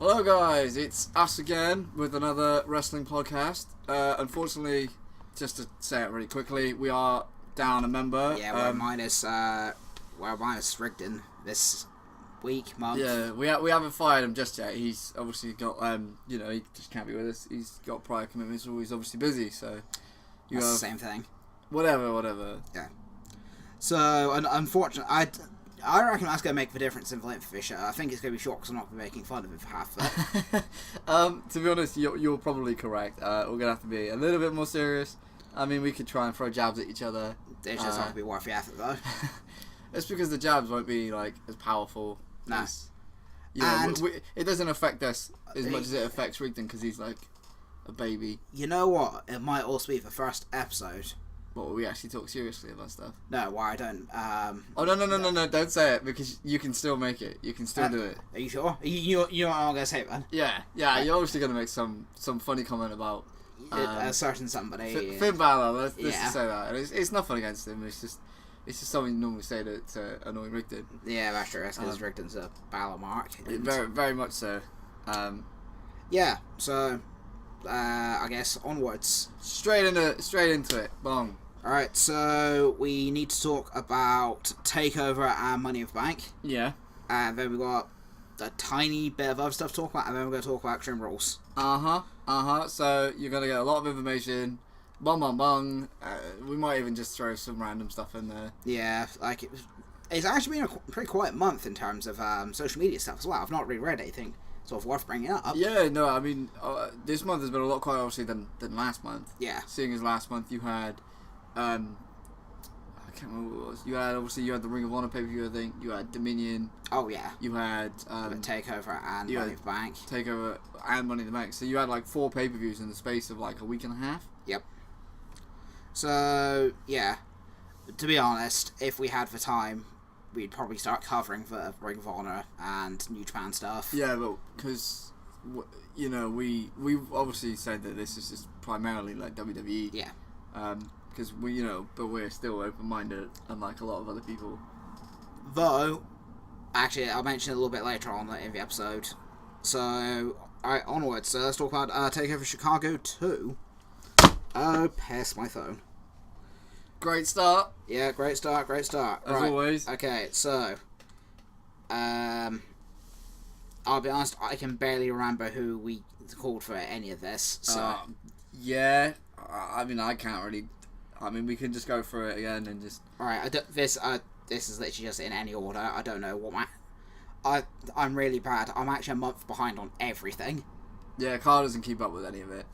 Hello guys, it's us again with another wrestling podcast. Unfortunately, just to say it really quickly, we are down a member. Yeah, we're minus Rigdon this week, month. Yeah, we haven't fired him just yet. He's obviously got, he just can't be with us. He's got prior commitments, or he's obviously busy, so... That's the same thing. Whatever. Yeah. So, unfortunately, I reckon that's going to make the difference in Flint Fisher. I think it's going to be short because I'm not going to be making fun of him for half of it. To be honest, you're probably correct. We're going to have to be a little bit more serious. I mean, we could try and throw jabs at each other. It's just not going to be worth the effort, though. It's because the jabs won't be, as powerful. No. It doesn't affect us as much as it affects Rigdon because he's, a baby. You know what? It might also be the first episode. What, we actually talk seriously about stuff? No, why I don't. No, don't say it, because you can still make it. You can still do it. Are you sure? You know what I'm going to say, man? Yeah, you're obviously going to make some funny comment about... a certain somebody. Finn Balor, let's just say that. It's nothing against him, it's just something you normally say to annoy Rigdon. Yeah, that's true, because Rigdon's a Balor mark. Very, very much so. Yeah, so... I guess onwards. Straight into it. Bong. Alright, so we need to talk about TakeOver and Money in the Bank. Yeah. And then we got a tiny bit of other stuff to talk about, and then we're going to talk about Extreme Rules. So you're going to get a lot of information. Bong. We might even just throw some random stuff in there. Yeah, it's actually been a pretty quiet month in terms of social media stuff as well. I've not really read anything sort of worth bringing up. Yeah, no, I mean, this month has been a lot quieter, obviously, than last month. Yeah. Seeing as last month you had, I can't remember what it was. You had the Ring of Honor pay-per-view, I think. You had Dominion. Oh, yeah. You had... TakeOver and Money in the Bank. TakeOver and Money in the Bank. So you had, 4 pay-per-views in the space of, a week and a half. Yep. So, yeah. To be honest, if we had the time... we'd probably start covering the Ring of Honor and New Japan stuff. Yeah, but because, we obviously said that this is just primarily WWE. Yeah. Because but we're still open-minded, unlike a lot of other people. Though, actually, I'll mention it a little bit later on in the episode. So, alright, onwards. So let's talk about TakeOver Chicago 2. Oh, piss my phone. Great start. Yeah, great start. As always. Okay, so... I'll be honest, I can barely remember who we called for any of this, so... yeah, I mean, I can't really... I mean, we can just go through it again and just... Alright, this is literally just in any order. I don't know what I'm really bad. I'm actually a month behind on everything. Yeah, Carl doesn't keep up with any of it.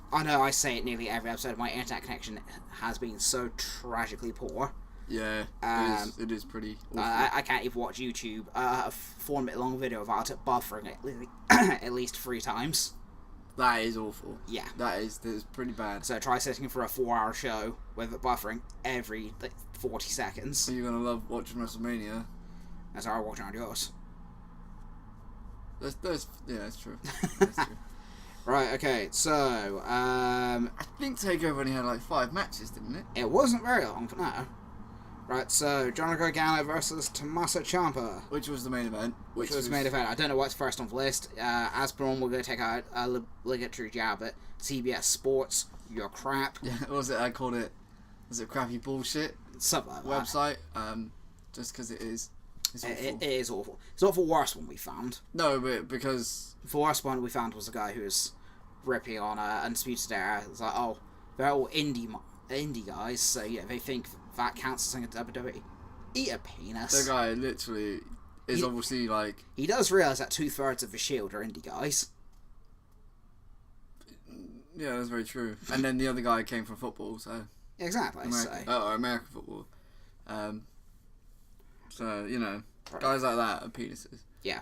I know I say it nearly every episode. My internet connection has been so tragically poor. Yeah, it is pretty awful. I can't even watch YouTube. A 4-minute long video about it buffering at least 3 times. That is awful. Yeah. That is pretty bad. So try sitting for a 4-hour show with it buffering every 40 seconds. So you're going to love watching WrestleMania. That's how I watch around yours. That's true. That's true. Right, okay, so, I think TakeOver only had 5 matches, didn't it? It wasn't very long for now. Right, so, Johnny Gargano versus Tommaso Ciampa. Which was the main event. Which was the main event. I don't know what's first on the list. As per normal, we're going to take out a obligatory jab at CBS Sports. You're crap. Yeah, what was it? I called it... Was it crappy bullshit? Something like website. Just because it is. It's awful. It is awful. It's not the worst one we found. No, but because... The worst one we found was a guy who was ripping on Undisputed Era. It's like, oh, they're all indie guys, so yeah, they think that counts as something at WWE. Eat a penis. The guy literally is obviously He does realise that 2/3 of the Shield are indie guys. Yeah, that's very true. And then the other guy came from football, so... Exactly. American football. So, guys like that are penises. Yeah.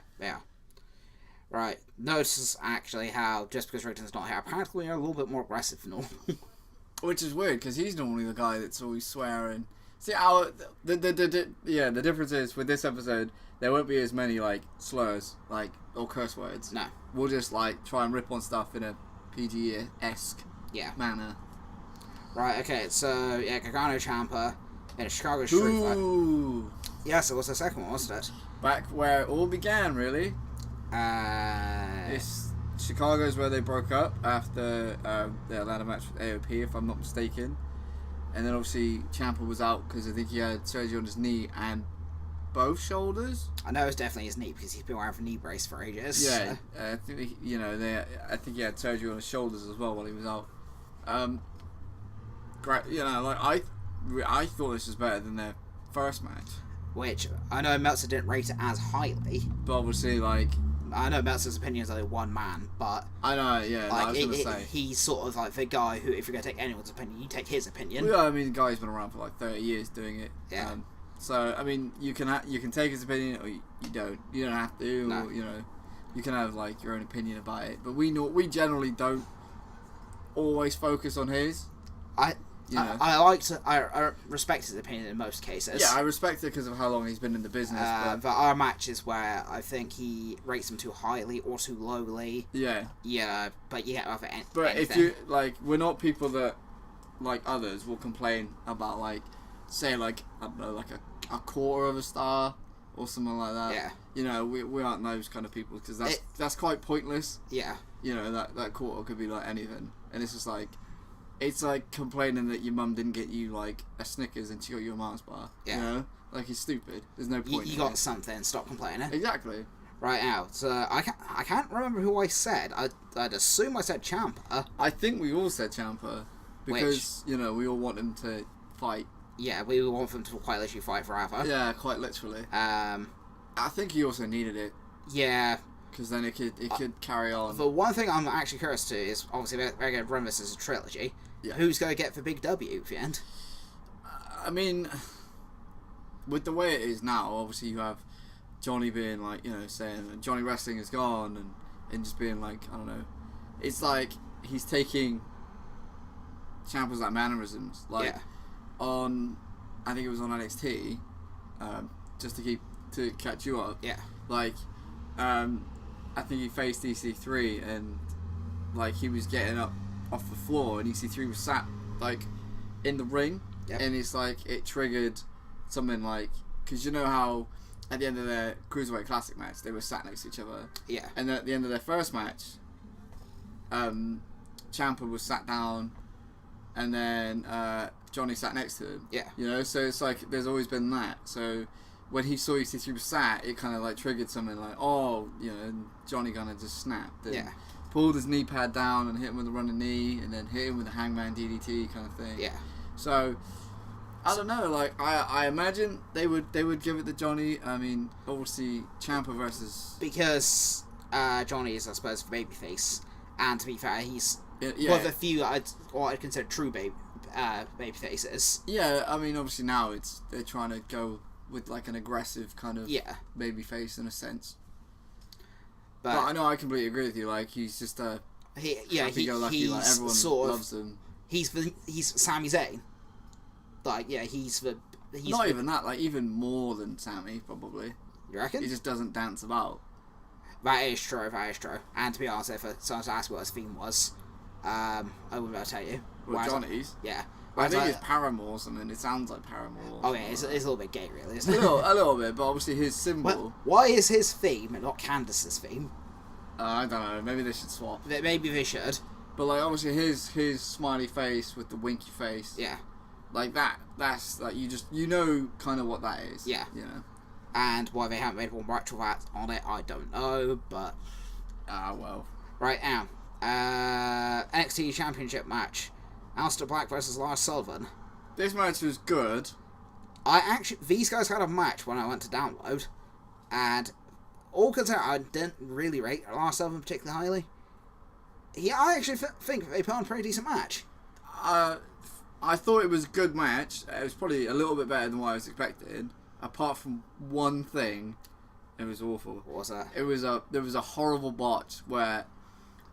Right. Notice actually how, just because Rigdon's not here, apparently we're a little bit more aggressive than normal. Which is weird, because he's normally the guy that's always swearing. See, the difference is, with this episode, there won't be as many, slurs, or curse words. No. We'll just, try and rip on stuff in a PG-esque manner. Right, okay, so, yeah, Gargano Ciampa in a Chicago street fight. Ooh! Yes, it was the second one, wasn't it? Back where it all began, really. It's Chicago's where they broke up after their ladder match with AOP, if I'm not mistaken. And then obviously Ciampa was out because I think he had surgery on his knee and both shoulders. I know it's definitely his knee because he's been wearing a knee brace for ages. Yeah, I think I think he had surgery on his shoulders as well while he was out. Great, like I thought this was better than their first match. Which I know Meltzer didn't rate it as highly. But obviously, like, I know Meltzer's opinion is only one man, but I know, yeah. Like, I was gonna say he's sort of like the guy who, if you're gonna take anyone's opinion, you take his opinion. Well, yeah, I mean, the guy's been around for like 30 years doing it. Yeah. So I mean, you can take his opinion or you don't. You don't have to. No. Or, you can have like your own opinion about it. But we generally don't always focus on his. I respect his opinion in most cases. Yeah, I respect it because of how long he's been in the business. But our matches where I think he rates them too highly or too lowly. Yeah. Yeah, but yeah, but anything. if you like, we're not people that like others will complain about like, say like I don't know, like a quarter of a star or something like that. Yeah. We aren't those kind of people because that's quite pointless. Yeah. That quarter could be like anything, and it's just like. It's like complaining that your mum didn't get you like a Snickers and she got you a Mars bar. Yeah. Like it's stupid. There's no point. You got something. Stop complaining. Exactly. Right now, so I can't remember who I said. I'd assume I said Ciampa. I think we all said Ciampa because we all want him to fight. Yeah, we want them to quite literally fight forever. Yeah, quite literally. I think he also needed it. Yeah. Because then it could carry on. The one thing I'm actually curious to is obviously they're going to run this as a trilogy. Yeah. Who's going to get the big W at the end? I mean, with the way it is now, obviously you have Johnny being like, saying Johnny Wrestling is gone and just being like, I don't know. It's like he's taking Ciampa's like mannerisms. Like on, I think it was on NXT, just to catch you up. Yeah. Like, I think he faced EC3 and like he was getting up off the floor and EC3 was sat like in the ring. Yep. And it's like it triggered something like, because you know how at the end of their Cruiserweight Classic match they were sat next to each other. Yeah. And at the end of their first match, Ciampa was sat down and then Johnny sat next to him. Yeah. So it's like there's always been that. So when he saw EC3 was sat, it kind of like triggered something like, and Johnny kind of just snapped. And pulled his knee pad down and hit him with a running knee, and then hit him with a hangman DDT kind of thing. Yeah. So I don't know. Like I imagine they would give it to Johnny. I mean, obviously Ciampa versus because Johnny is I suppose the babyface, and to be fair, he's one of the few I'd consider true babyfaces. Yeah. I mean, obviously now they're trying to go with like an aggressive kind of babyface in a sense. But I know I completely agree with you. Like he's just happy-go-lucky. Like everyone sort loves him. He's Sami Zayn. Like he's not even that. Like even more than Sami probably. You reckon? He just doesn't dance about. That is true. And to be honest, if someone asked what his theme was, I wouldn't be able to tell you. Well, Johnny's. Yeah. I think it's Paramore or something. It sounds like Paramore. Oh yeah, it's a little bit gay, really, isn't it? A little bit, but obviously his symbol. Well, why is his theme and not Candice's theme? I don't know. Maybe they should swap. Maybe they should. But like obviously his smiley face with the winky face. Yeah. Like that. That's like you know kind of what that is. Yeah. And why they haven't made one retro that on it, I don't know. But well. Right now, NXT Championship match. Aleister Black versus Lars Sullivan. This match was good. These guys had a match when I went to download, and all considered, I didn't really rate Lars Sullivan particularly highly. I actually think they put on a pretty decent match. I thought it was a good match. It was probably a little bit better than what I was expecting. Apart from one thing, it was awful. What was that? There was a horrible botch where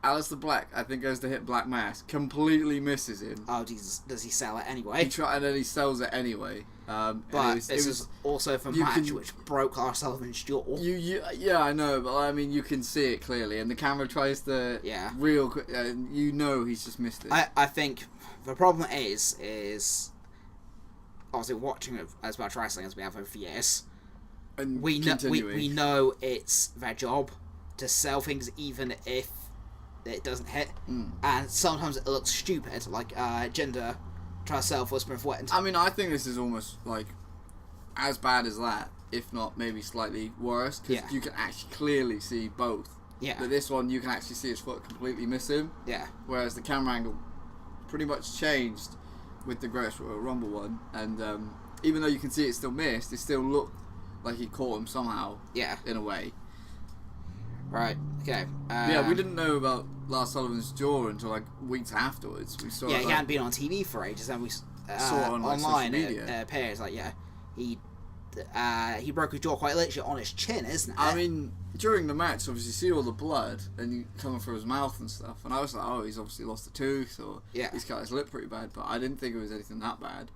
Aleister Black, I think, goes to hit Black Mass, completely misses him. Oh, Jesus. Does he sell it anyway? And then he sells it anyway. But this is also the match which broke Lars Sullivan's jaw. Yeah, I know, but I mean, you can see it clearly, and the camera tries to real quick. He's just missed it. I think the problem is obviously watching as much wrestling as we have over years. And we know it's their job to sell things even if it doesn't hit. And sometimes it looks stupid, like Jinder trying to sell Whisper of Wind. I mean, I think this is almost like as bad as that, if not maybe slightly worse, because you can actually clearly see both. Yeah. But this one, you can actually see his foot completely missing. Yeah. Whereas the camera angle pretty much changed with the Greatest Royal Rumble one, and even though you can see it still missed, it still looked like he caught him somehow. Yeah. In a way. Right. Okay. Yeah, we didn't know about Lars Sullivan's jaw until like weeks afterwards. We saw. Yeah, it, he hadn't been on TV for ages, and we saw it on like, online. social media. It appears like he broke his jaw quite literally on his chin, isn't it? I mean, during the match, obviously, you see all the blood and you coming through his mouth and stuff, and I was like, oh, he's obviously lost a tooth or he's cut his lip pretty bad, but I didn't think it was anything that bad.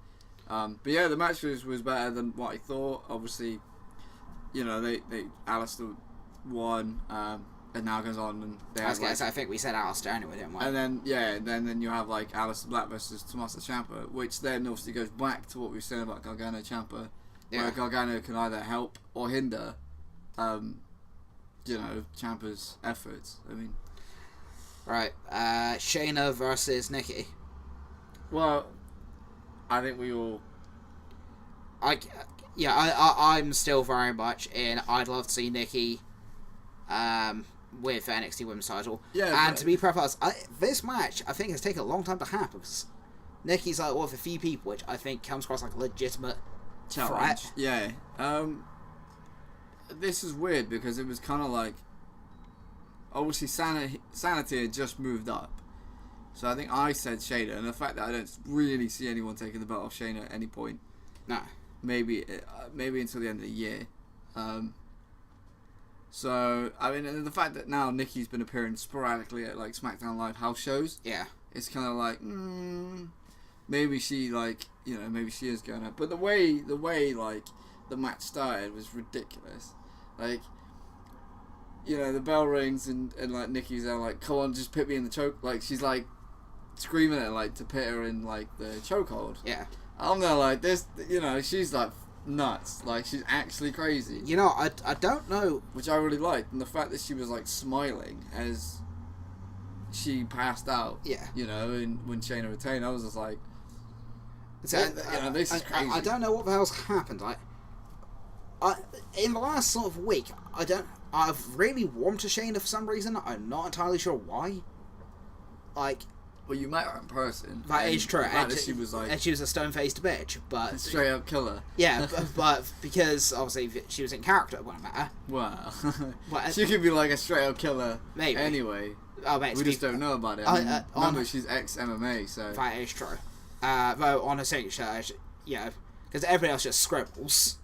But yeah, the match was better than what I thought. Obviously, you know, Alistair won, and now goes on and they have, I think we said Alistair anyway, didn't we? And then then you have like Alistair Black versus Tommaso Ciampa, which then obviously goes back to what we were saying about Gargano Ciampa, where Gargano can either help or hinder, you know, Ciampa's efforts. I mean, right, Shayna versus Nikki. Well, I think we all. I'm still very much in. I'd love to see Nikki, with NXT Women's title. Yeah, and to be perfectly honest, this match I think has taken a long time to happen because Nikki's like one of the few people which I think comes across like a legitimate threat. Yeah. This is weird because it was kind of like obviously Sanity had just moved up. So I think I said Shayna, and the fact that I don't really see anyone taking the belt off Shayna at any point. No. Maybe until the end of the year. So I mean, and the fact that now Nikki's been appearing sporadically at like SmackDown Live house shows. Yeah. It's kind of like, maybe she maybe she is going up. But the way like the match started was ridiculous. Like, you know, the bell rings and like Nikki's there like, come on, just put me in the choke. Like she's like screaming at her like to put her in like the chokehold. Yeah. I'm there like this, you know, she's like nuts. Like she's actually crazy. You know, I don't know, which I really liked, and the fact that she was like smiling as she passed out. Yeah. You know, and when Shayna retained, I was just like, so, you know, this is crazy. I don't know what the hell's happened. In the last sort of week, I've really warmed to Shayna for some reason. I'm not entirely sure why. Like, well, you met her in person. That is true. And she was like, and she was a stone-faced bitch, but straight up killer. Yeah, but because obviously she was in character, it wouldn't matter. Wow. She could be like a straight up killer. Maybe. Anyway. Oh, mate, we just don't know about it. I mean, remember, she's ex-MMA, so... That is true. Though, on her signature, yeah, because everybody else just scribbles,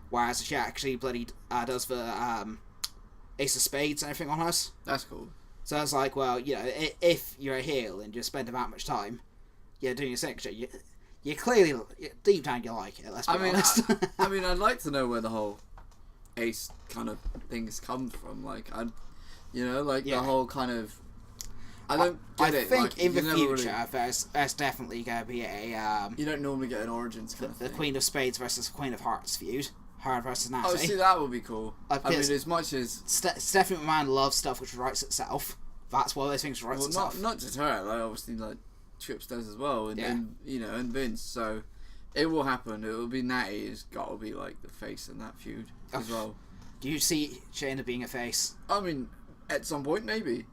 whereas she actually bloody does the Ace of Spades and everything on hers. That's cool. So it's like, well, you know, if you're a heel and you spend that much time, doing your signature, you clearly, deep down, you like it, let's be honest. I mean, I'd like to know where the whole Ace kind of things come from. Like, the whole kind of... I don't get it. I think like, in the future, there's definitely going to be a... you don't normally get an Origins kind of thing. The Queen of Spades versus Queen of Hearts feud. Her versus Natty. Oh, see, that would be cool. I mean, as much as... Stephanie McMahon loves stuff which writes itself. That's one of those things which writes itself. Not just her. Like, obviously, like, Trips does as well. And Vince. So, it will happen. It will be Natty has got to be, like, the face in that feud as well. Do you see Shayna being a face? I mean, at some point, maybe.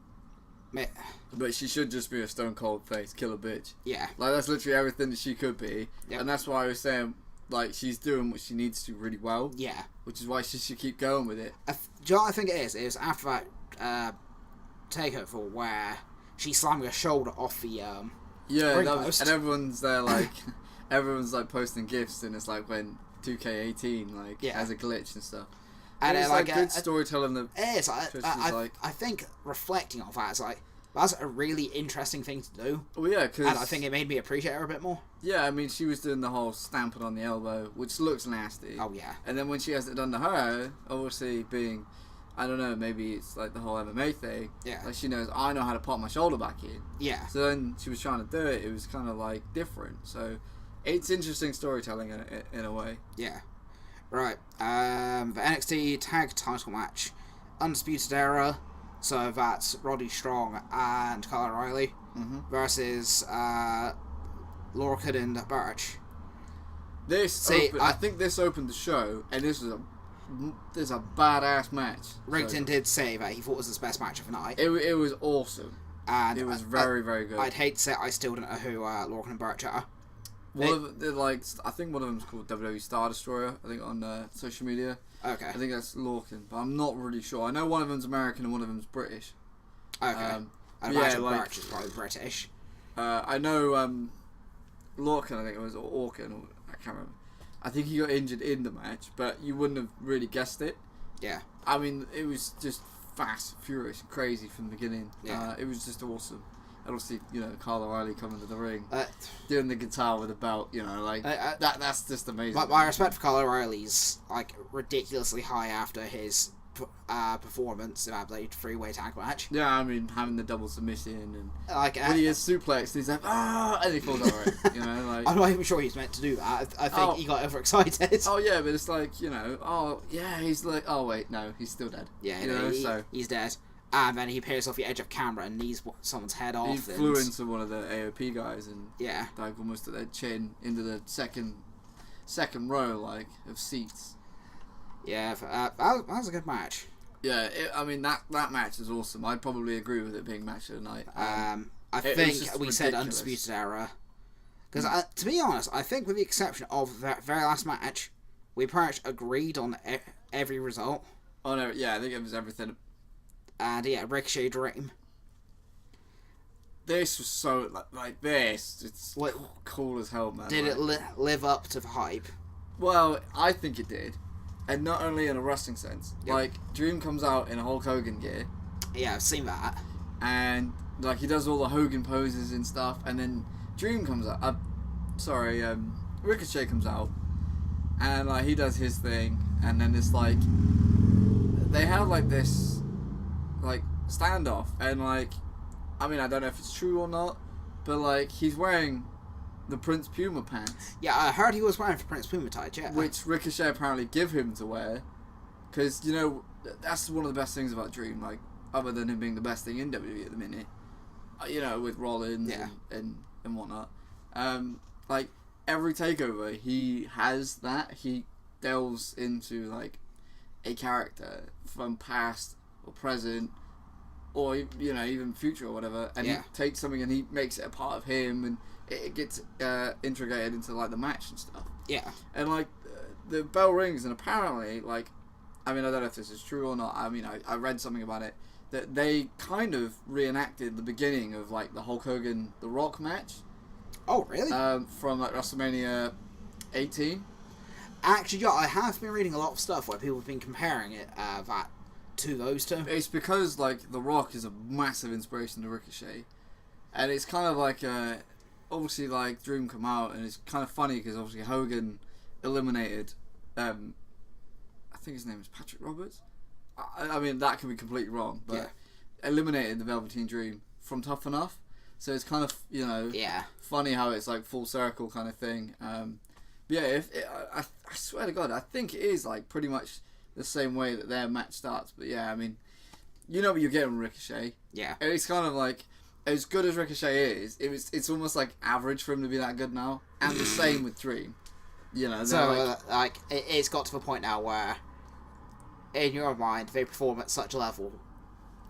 Mate. But she should just be a stone cold face, killer bitch. Yeah. Like, that's literally everything that she could be. Yep. And that's why I was saying, like, she's doing what she needs to really well. Yeah. Which is why she should keep going with it. Do you know what I think it is? It was after that takeover where she slammed her shoulder off the and everyone's there, like, everyone's, like, posting GIFs, and it's like when 2K18, like, has a glitch and stuff. And it's like good storytelling that it is. I think reflecting on that is like, that's a really interesting thing to do. Well, yeah, because... And I think it made me appreciate her a bit more. Yeah, I mean, she was doing the whole stamping on the elbow, which looks nasty. Oh, yeah. And then when she has it done to her, obviously being, I don't know, maybe it's like the whole MMA thing. Yeah. Like, she knows, I know how to pop my shoulder back in. Yeah. So then she was trying to do it, it was kind of like different. So it's interesting storytelling in a way. Yeah. Right. The NXT Tag Title match. Undisputed Era So that's Roddy Strong and Kyle O'Reilly versus Lorcan and Birch. I think this opened the show, and this is a badass match. Rigton did say that he thought it was his best match of the night. It was awesome. And it was very, very good. I'd hate to say I still don't know who Lorcan and Birch are. I think one of them's called WWE Star Destroyer, I think, on social media. Okay. I think that's Lorcan, but I'm not really sure. I know one of them's American and one of them's British. Okay. I imagine Birch is probably British. I know Lorcan, I think it was, or Orkin, or I can't remember. I think he got injured in the match, but you wouldn't have really guessed it. Yeah. I mean, it was just fast, furious, crazy from the beginning. Yeah. It was just awesome. And obviously, Kyle O'Reilly coming to the ring, doing the guitar with a belt, that's just amazing. My respect for Kyle O'Reilly's ridiculously high after his performance in that Blade 3-way tag match. Yeah, I mean, having the double submission and when he is suplexed, he's like, and he falls over it. I'm not even sure he's meant to do that. I think he got overexcited. Oh yeah, but it's like, he's like, oh wait, no, he's still dead. Yeah, he's dead. And then he appears off the edge of camera and knees someone's head off. He flew into one of the AOP guys and almost at their chin into the second row of seats. Yeah, that was a good match. Yeah, that match is awesome. I'd probably agree with it being match of the night. I think we said Undisputed Era. Because, to be honest, I think with the exception of that very last match, we pretty much agreed on every result. Oh, no, yeah, I think it was everything. And, Ricochet Dream. This was so, it's cool as hell, man. Did it live up to the hype? Well, I think it did. And not only in a wrestling sense. Yep. Dream comes out in a Hulk Hogan gear. Yeah, I've seen that. And, he does all the Hogan poses and stuff. And then Dream comes out. Ricochet comes out. And, he does his thing. And then it's, they have, this, standoff. And, I don't know if it's true or not. But, he's wearing the Prince Puma pants. Yeah, I heard he was wearing Prince Puma tights, yeah. Which Ricochet apparently give him to wear. Because, that's one of the best things about Dream, other than him being the best thing in WWE at the minute. With Rollins and whatnot. Every takeover, he has that. He delves into, a character from past or present or, even future or whatever. And he takes something and he makes it a part of him and it gets integrated into the match and stuff. Yeah. And the bell rings and apparently I don't know if this is true or not. I read something about it that they kind of reenacted the beginning of the Hulk Hogan The Rock match. Oh, really? From WrestleMania 18. Actually, I have been reading a lot of stuff where people have been comparing it that to those two. It's because The Rock is a massive inspiration to Ricochet, and it's kind of obviously Dream come out, and it's kind of funny because obviously Hogan eliminated I think his name is Patrick Roberts. That could be completely wrong, but eliminated the Velveteen Dream from Tough Enough, so it's kind of funny how it's full circle kind of thing. I swear to God, I think it is pretty much the same way that their match starts, but what you're getting with Ricochet. Yeah, and it's kind of as good as Ricochet is, it's almost average for him to be that good now. And the same with Dream. So, it's got to the point now where, in your mind, they perform at such a level.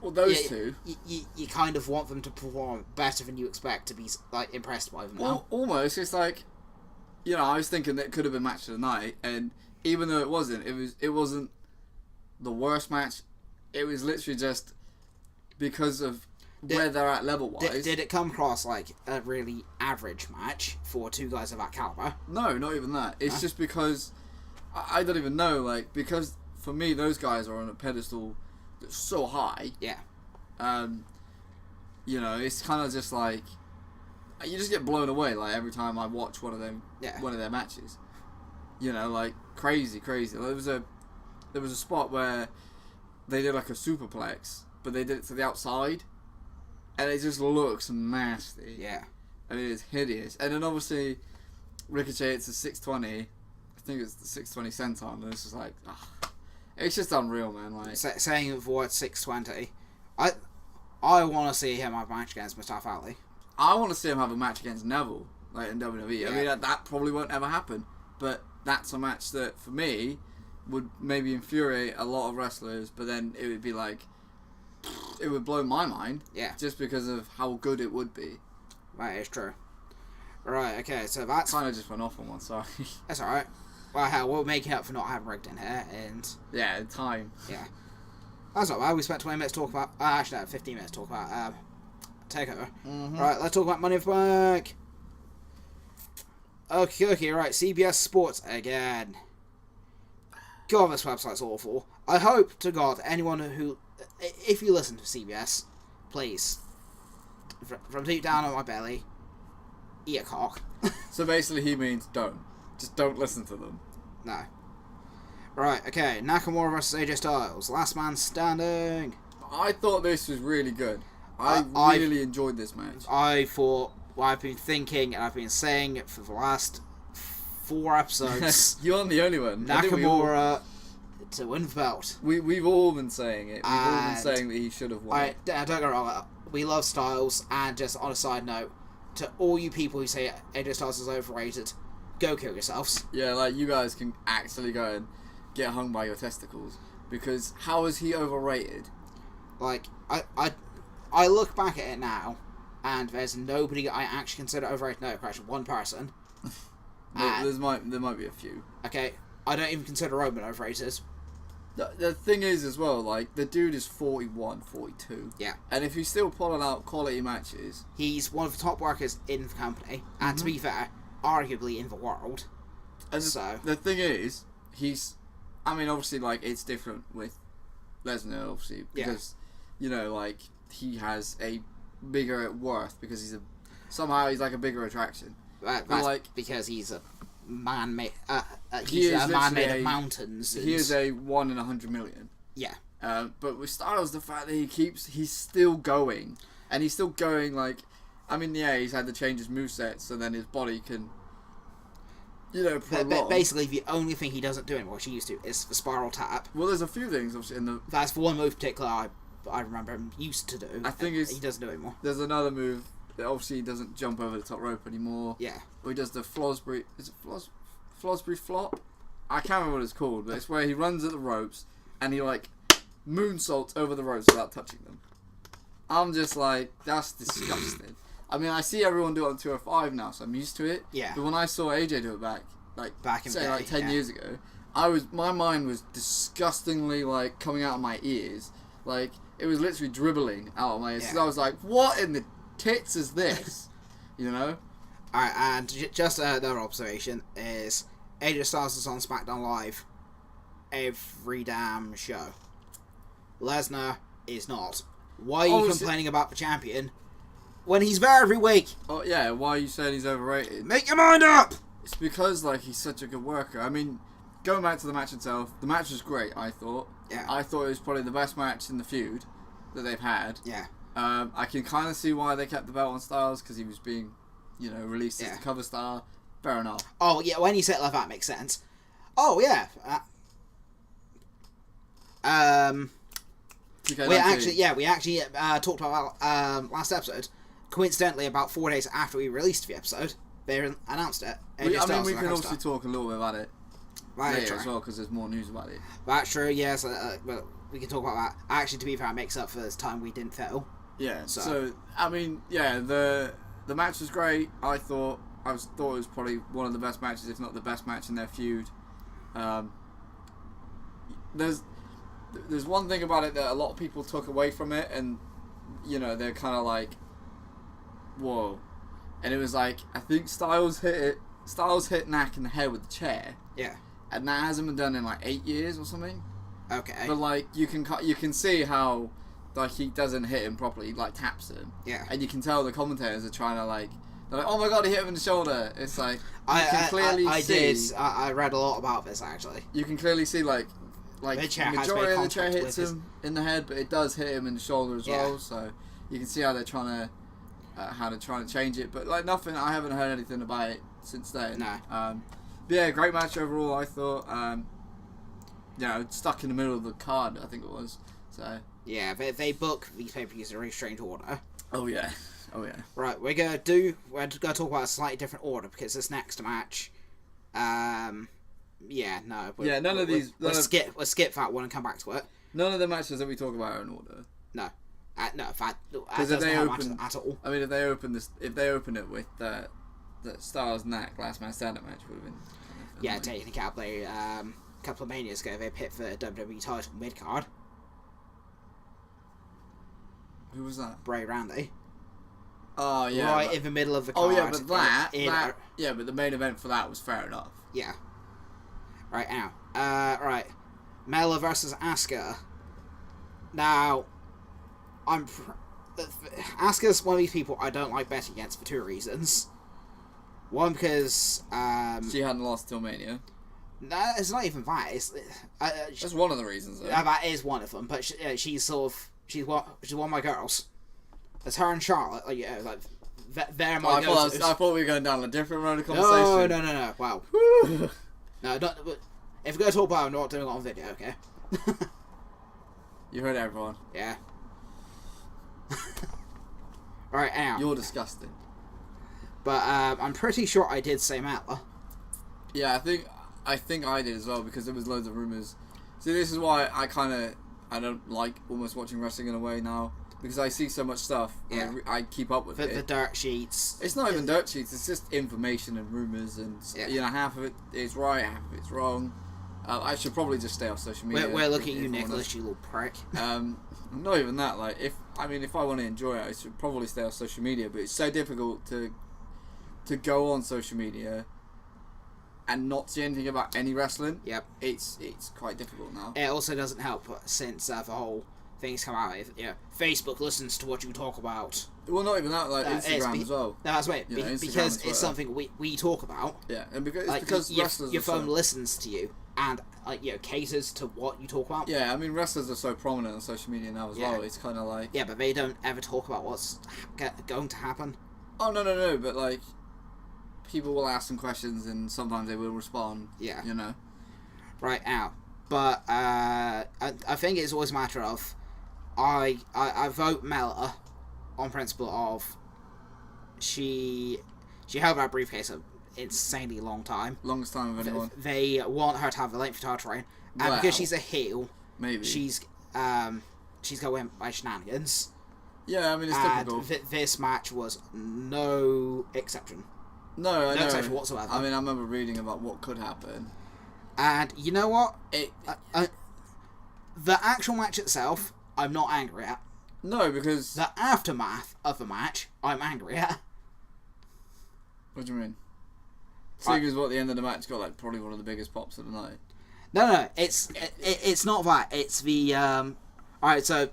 Well, those two. You kind of want them to perform better than you expect to be, impressed by them now. Well, almost. It's I was thinking that it could have been match of the night, and even though it wasn't the worst match. It was literally just because of where they're at level-wise. Did it come across a really average match for two guys of that caliber? No, not even that. It's just because I don't even know, because for me those guys are on a pedestal that's so high. Yeah. It's kind of just you just get blown away every time I watch one of their matches. Crazy. There was a spot where they did a superplex, but they did it to the outside, and it just looks nasty. Yeah. And it is hideous. And then obviously, Ricochet, it's a 620. I think it's the 620 senton, and it's just it's just unreal, man. Saying the word 620, I want to see him have a match against Mustafa Ali. I want to see him have a match against Neville, like in WWE. Yeah. I mean, that probably won't ever happen, but that's a match that, for me, would maybe infuriate a lot of wrestlers, but then it would be like, it would blow my mind. Yeah. Just because of how good it would be. That is true. Right, okay, so that's... Kind of just went off on one, sorry. That's alright. Well, hell, we'll make it up for not having rigged in here, and... Yeah, time. Yeah. That's not bad. We spent 20 minutes talking about... actually, no, 15 minutes talking about TakeOver. Mm-hmm. Right, let's talk about Money in the Bank. Okay, right. CBS Sports again. God, this website's awful. I hope to God anyone who... If you listen to CBS, please, from deep down on my belly, eat a cock. So basically he means don't. Just don't listen to them. No. Right, okay. Nakamura versus AJ Styles. Last man standing. I thought this was really good. I really enjoyed this match. I thought... Well, I've been thinking and I've been saying it for the last 4 episodes. You aren't the only one. Nakamura to win the belt. We've all been saying it. We've all been saying that he should have won. Don't get me wrong. We love Styles, and just on a side note, to all you people who say AJ Styles is overrated, go kill yourselves. Yeah, like you guys can actually go and get hung by your testicles, because how is he overrated? Like I look back at it now, and there's nobody I actually consider overrated. No, Crash, one person. There might be a few. Okay, I don't even consider Roman overrated. The thing is as well, like, the dude is 41, 42. Yeah. And if he's still pulling out quality matches... He's one of the top workers in the company, and to be fair, arguably in the world. And so... The thing is, I mean, obviously, like, it's different with Lesnar, obviously, because, you know, like, he has a bigger worth, because somehow he's like a bigger attraction. That's like, because he's a man-made... he he's is a man made of mountains. He is a 1 in 100 million. Yeah. But with Styles, the fact that he's still going, and he's still going, like, I mean, yeah, he's had to change his moveset so then his body can, you know, prolong. Basically, the only thing he doesn't do anymore, which he used to, is the spiral tap. Well, there's a few things, obviously, That's the one move particular I remember him used to do. I think he doesn't do it anymore. There's another move that obviously he doesn't jump over the top rope anymore. Yeah. Or he does the Flosbury... Is it Flosbury flop? I can't remember what it's called, but it's where he runs at the ropes and he, like, moonsaults over the ropes without touching them. I'm just like, that's disgusting. I mean, I see everyone do it on 205 now, so I'm used to it. Yeah. But when I saw AJ do it back in say, like 10 years ago, my mind was disgustingly, like, coming out of my ears. Like, it was literally dribbling out of my ears. Yeah. I was like, what in the tits is this? You know? Alright, and just another observation is AJ Styles is on SmackDown Live every damn show. Lesnar is not. Why are you complaining about the champion when he's there every week? Oh yeah, why are you saying he's overrated? Make your mind up! It's because, like, he's such a good worker. I mean, going back to the match itself, the match was great, I thought. Yeah. I thought it was probably the best match in the feud that they've had. Yeah. I can kind of see why they kept the belt on Styles, because he was being, you know, released as the cover star. Fair enough. Oh, yeah, when you say it like that, makes sense. Oh, yeah. We actually talked about last episode. Coincidentally, about 4 days after we released the episode, they announced it. We can obviously talk a little bit about it later as well, because there's more news about it. That's true, yes. Well, we can talk about that. Actually, to be fair, it makes up for this time we didn't film. Yeah, so I mean, yeah, the match was great. I thought it was probably one of the best matches, if not the best match in their feud. There's one thing about it that a lot of people took away from it, and you know, they're kind of like, whoa. And it was like, I think Styles hit Knack in the head with the chair. Yeah. And that hasn't been done in like 8 years or something. Okay. But like, you can see how, like, he doesn't hit him properly. He, like, taps him. Yeah. And you can tell the commentators are trying to, like, they're like, oh my god, he hit him in the shoulder. It's like, I read a lot about this, actually. You can clearly see, like the majority of the chair hits him in the head, but it does hit him in the shoulder as well. So you can see how they're trying to change it. But like, nothing. I haven't heard anything about it since then. No. But yeah, great match overall. I thought. Stuck in the middle of the card, I think it was. So Yeah, they book these pay-per-views in a very strange order. Oh yeah. Oh yeah. Right, we're gonna talk about a slightly different order because this next match, None of these. We'll skip that one and come back to it. None of the matches that we talk about are in order. No, no, that Because if doesn't they help open at all. I mean, if they open it with the Styles Knack last man standing match would have been. Yeah, technically, a couple of manias ago they picked the WWE title mid card. Who was that? Bray Randy. Oh yeah, right in the middle of the card. Oh yeah, but but the main event for that was fair enough. Yeah. Right now, right, Mela versus Asuka. Now, Asuka's one of these people I don't like betting against for two reasons. One, because she hadn't lost till Mania. No, it's not even that. It's that's one of the reasons. Though. That is one of them, but she's one of my girls. It's her and Charlotte. They're my girls. I thought we were going down a different road of conversation. No. Wow. No, don't. If we're going to talk about it, I'm not doing it on video, okay? You heard everyone. Yeah. Alright, now. You're disgusting. But I'm pretty sure I did say Mela. Yeah, I think I did as well because there was loads of rumours. See, this is why I don't like almost watching wrestling in a way now because I see so much stuff. Yeah. I keep up with it. The dirt sheets. It's not even dirt sheets. It's just information and rumours, and half of it is right, half of it's wrong. I should probably just stay off social media. We're looking at you, Nicholas, you little prick. Not even that. Like, if I want to enjoy it, I should probably stay off social media. But it's so difficult to go on social media and not see anything about any wrestling. Yep. It's quite difficult now. It also doesn't help since the whole thing's come out. Facebook listens to what you talk about. Well, not even that. Like Instagram as well. No, that's right. Because it's something we talk about. Yeah, and because wrestlers your phone listens to you and caters to what you talk about. Yeah, I mean wrestlers are so prominent on social media now as well. It's kind of like but they don't ever talk about what's going to happen. Oh no! But like, people will ask them questions and sometimes they will respond. Yeah, Right now, but I think it's always a matter of I vote Mela on principle of she held that briefcase an insanely long time. Longest time of anyone. They want her to have the length of title reign, and because she's a heel, maybe she's going by shenanigans. Yeah, I mean it's typical. This match was no exception. No exception whatsoever. I mean, I remember reading about what could happen. And you know what? The actual match itself, I'm not angry at. No, because the aftermath of the match, I'm angry at. What do you mean? Seeing as what the end of the match got probably one of the biggest pops of the night. No, it's not that. It's the Alright, so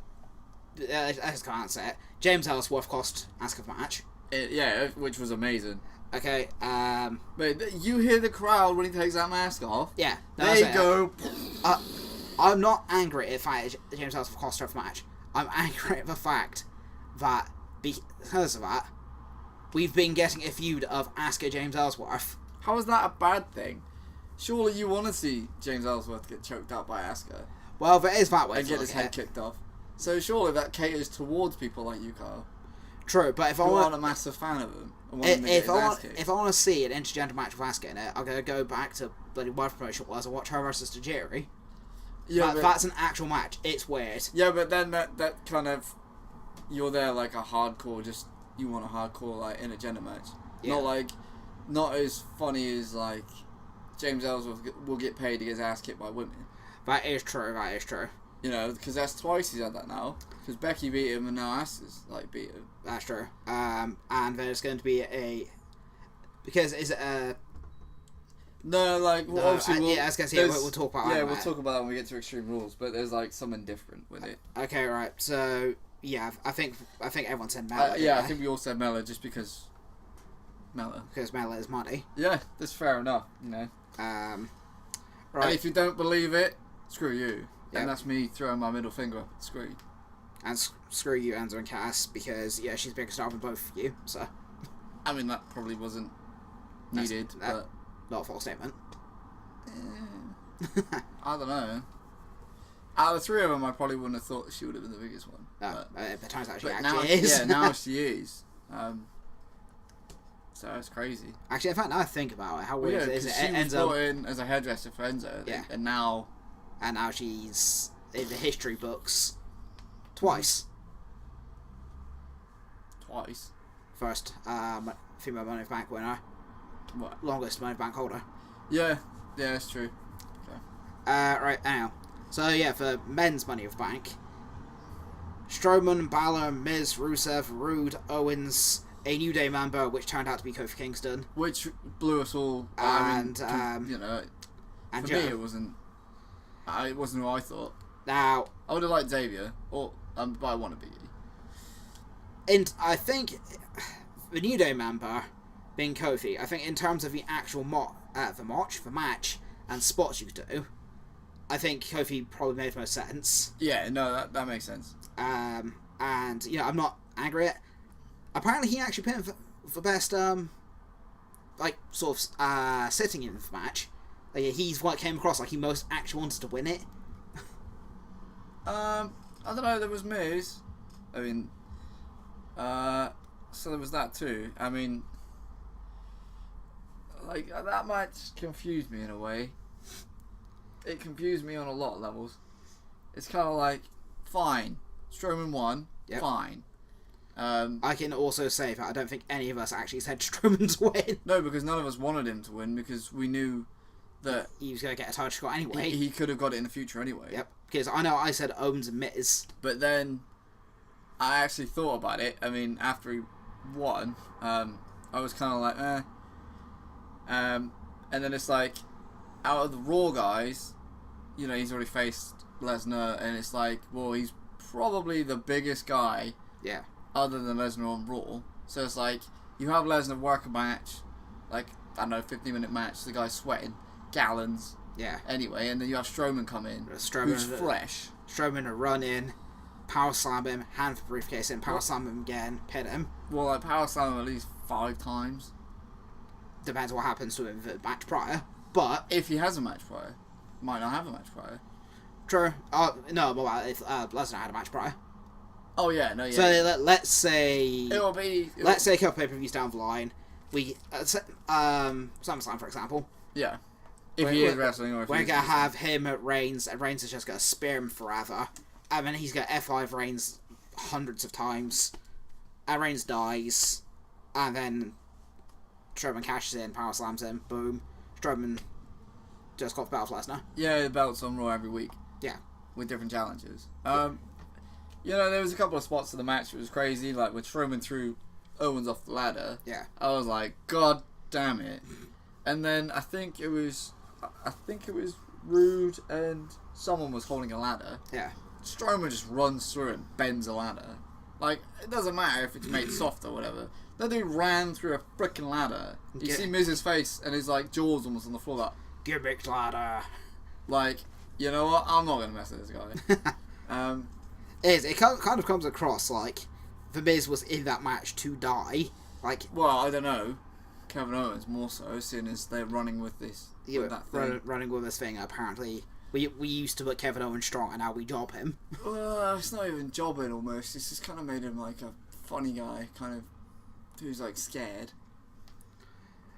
I just can't say it. James Ellsworth cost Asuka the match. Which was amazing. Okay, But you hear the crowd when he takes that mask off. Yeah. There you go. I'm not angry at the fact that James Ellsworth cost her the match. I'm angry at the fact that because of that, we've been getting a feud of Asuka James Ellsworth. How is that a bad thing? Surely you want to see James Ellsworth get choked out by Asuka. Well, there is that way. And get his head kicked off. So surely that caters towards people like you, Carl. True, but if I want a massive fan of him, if I want to see an intergender match with Asuka in it, I'm gonna go back to bloody World Promotion was and watch her versus Tajiri. Yeah, but that's an actual match. It's weird. Yeah, but then that kind of you're there like a hardcore. Just you want a hardcore like intergender match. Yeah. Not as funny as like James Ellsworth will get paid to get his ass kicked by women. That is true. Because that's twice he's had that now. Because Becky beat him and now Asuka's beat him. That's true. And there's going to be because is it No, obviously we'll talk about it. Yeah, we'll talk about it when we get to Extreme Rules, but there's something different with it. Okay, right. So yeah, I think everyone said Mela. I think we all said Mela just because Mela. Because Mela is money. Yeah, that's fair enough. Right. And if you don't believe it, screw you. Yep. And that's me throwing my middle finger up. Screw you. And screw you, Enzo and Cass, because she's a bigger star than both of you. So. I mean, that probably wasn't needed, but not a false statement. I don't know. Out of the three of them, I probably wouldn't have thought she would have been the biggest one. But it turns out she but actually now, is. Yeah, now she is. So it's crazy. Actually, in fact, now I think about it, how weird it is. She was brought in as a hairdresser for Enzo. Yeah. And now she's in the history books twice. Twice. First, female Money in the Bank winner. What? Longest Money in the Bank holder. Yeah, that's true. Okay. Right, now. So, yeah, for men's Money in the Bank, Strowman, Balor, Miz, Rusev, Rude, Owens, a New Day member, which turned out to be Kofi Kingston. Which blew us all. And, you know, and for me, it wasn't who I thought. Now, I would have liked Xavier, but I want to be. And I think the New Day member being Kofi, I think in terms of the actual the match and spots you could do, I think Kofi probably made the most sense. Yeah, no, that makes sense. And you know, I'm not angry at. Apparently, he actually put in for best sitting in the match. Like, he's what came across like he most actually wanted to win it. I don't know. There was Miz. I mean, so there was that too. I mean, like that match confused me in a way. It confused me on a lot of levels. It's kind of like, fine, Strowman won, yep. Fine. I can also say that I don't think any of us actually said Strowman to win. No, because none of us wanted him to win because we knew that he was going to get a title shot anyway. He could have got it in the future anyway. Yep. Because I know I said Owens and Miz. But then I actually thought about it. I mean, after he won, I was kind of like, eh. And then it's like, out of the Raw guys, you know, he's already faced Lesnar, and it's like, well, he's probably the biggest guy. Yeah. Other than Lesnar on Raw. So it's like, you have Lesnar work a match, like, I don't know, 15-minute match, the guy's sweating gallons. Yeah. Anyway, and then you have Strowman come in, who's fresh. Strowman to run in, power slam him, hand the briefcase in, power slam him again, pin him. Well, like, power slam him at least 5 times. Depends what happens to him the match prior. But if he has a match prior. Might not have a match prior. True. No, but if Lesnar had a match prior. Oh, yeah, no, yeah. So let's say... Let's say a couple pay-per-views down the line. SummerSlam, for example. Yeah. If he is wrestling or if we're going to have him at Reigns, and Reigns is just going to spear him forever. And then he's going to F5 Reigns hundreds of times. And Reigns dies. And then Strowman cashes in, power slams him, boom. Strowman just got the belt of Lesnar. Yeah, the belt's on Raw every week. Yeah. With different challenges. You know, there was a couple of spots in the match that was crazy, like when Strowman threw Owens off the ladder. Yeah. I was like, God damn it. And then I think it was Rude and someone was holding a ladder. Yeah. Strowman just runs through and bends a ladder. Like, it doesn't matter if it's made soft or whatever. That dude ran through a freaking ladder. You see Miz's face and his like jaws almost on the floor. Like, gimmick ladder. Like, you know what? I'm not gonna mess with this guy. It kind of comes across like the Miz was in that match to die. Like, well, I don't know. Kevin Owens more so, seeing as they're running with this. With that thing. Running with this thing. Apparently, we used to put Kevin Owens strong, and now we job him. Well, it's not even jobbing almost. It's just kind of made him like a funny guy, kind of who's like scared.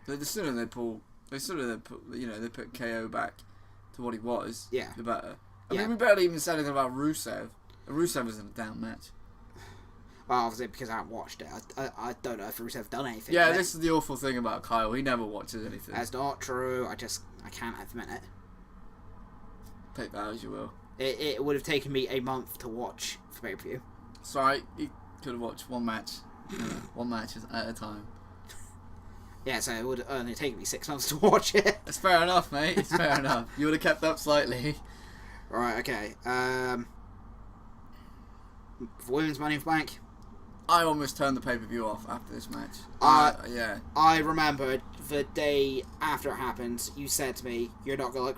But the sooner they put KO back to what he was, yeah, the better. I mean, we barely even said anything about Rusev. Rusev was in a down match. Well, obviously, because I haven't watched it. I don't know if Rusev done anything. Yeah, this is the awful thing about Kyle. He never watches anything. That's not true. I can't admit it. Take that as you will. It would have taken me a month to watch for pay-per-view. Sorry, you could have watched one match. One match at a time. Yeah, so it would only take me 6 months to watch it. It's fair enough, mate. It's fair enough. You would have kept up slightly. Right, okay. For Women's Money in the Bank, I almost turned the pay-per-view off after this match. Yeah. I remember the day after it happened, you said to me, "You're not gonna like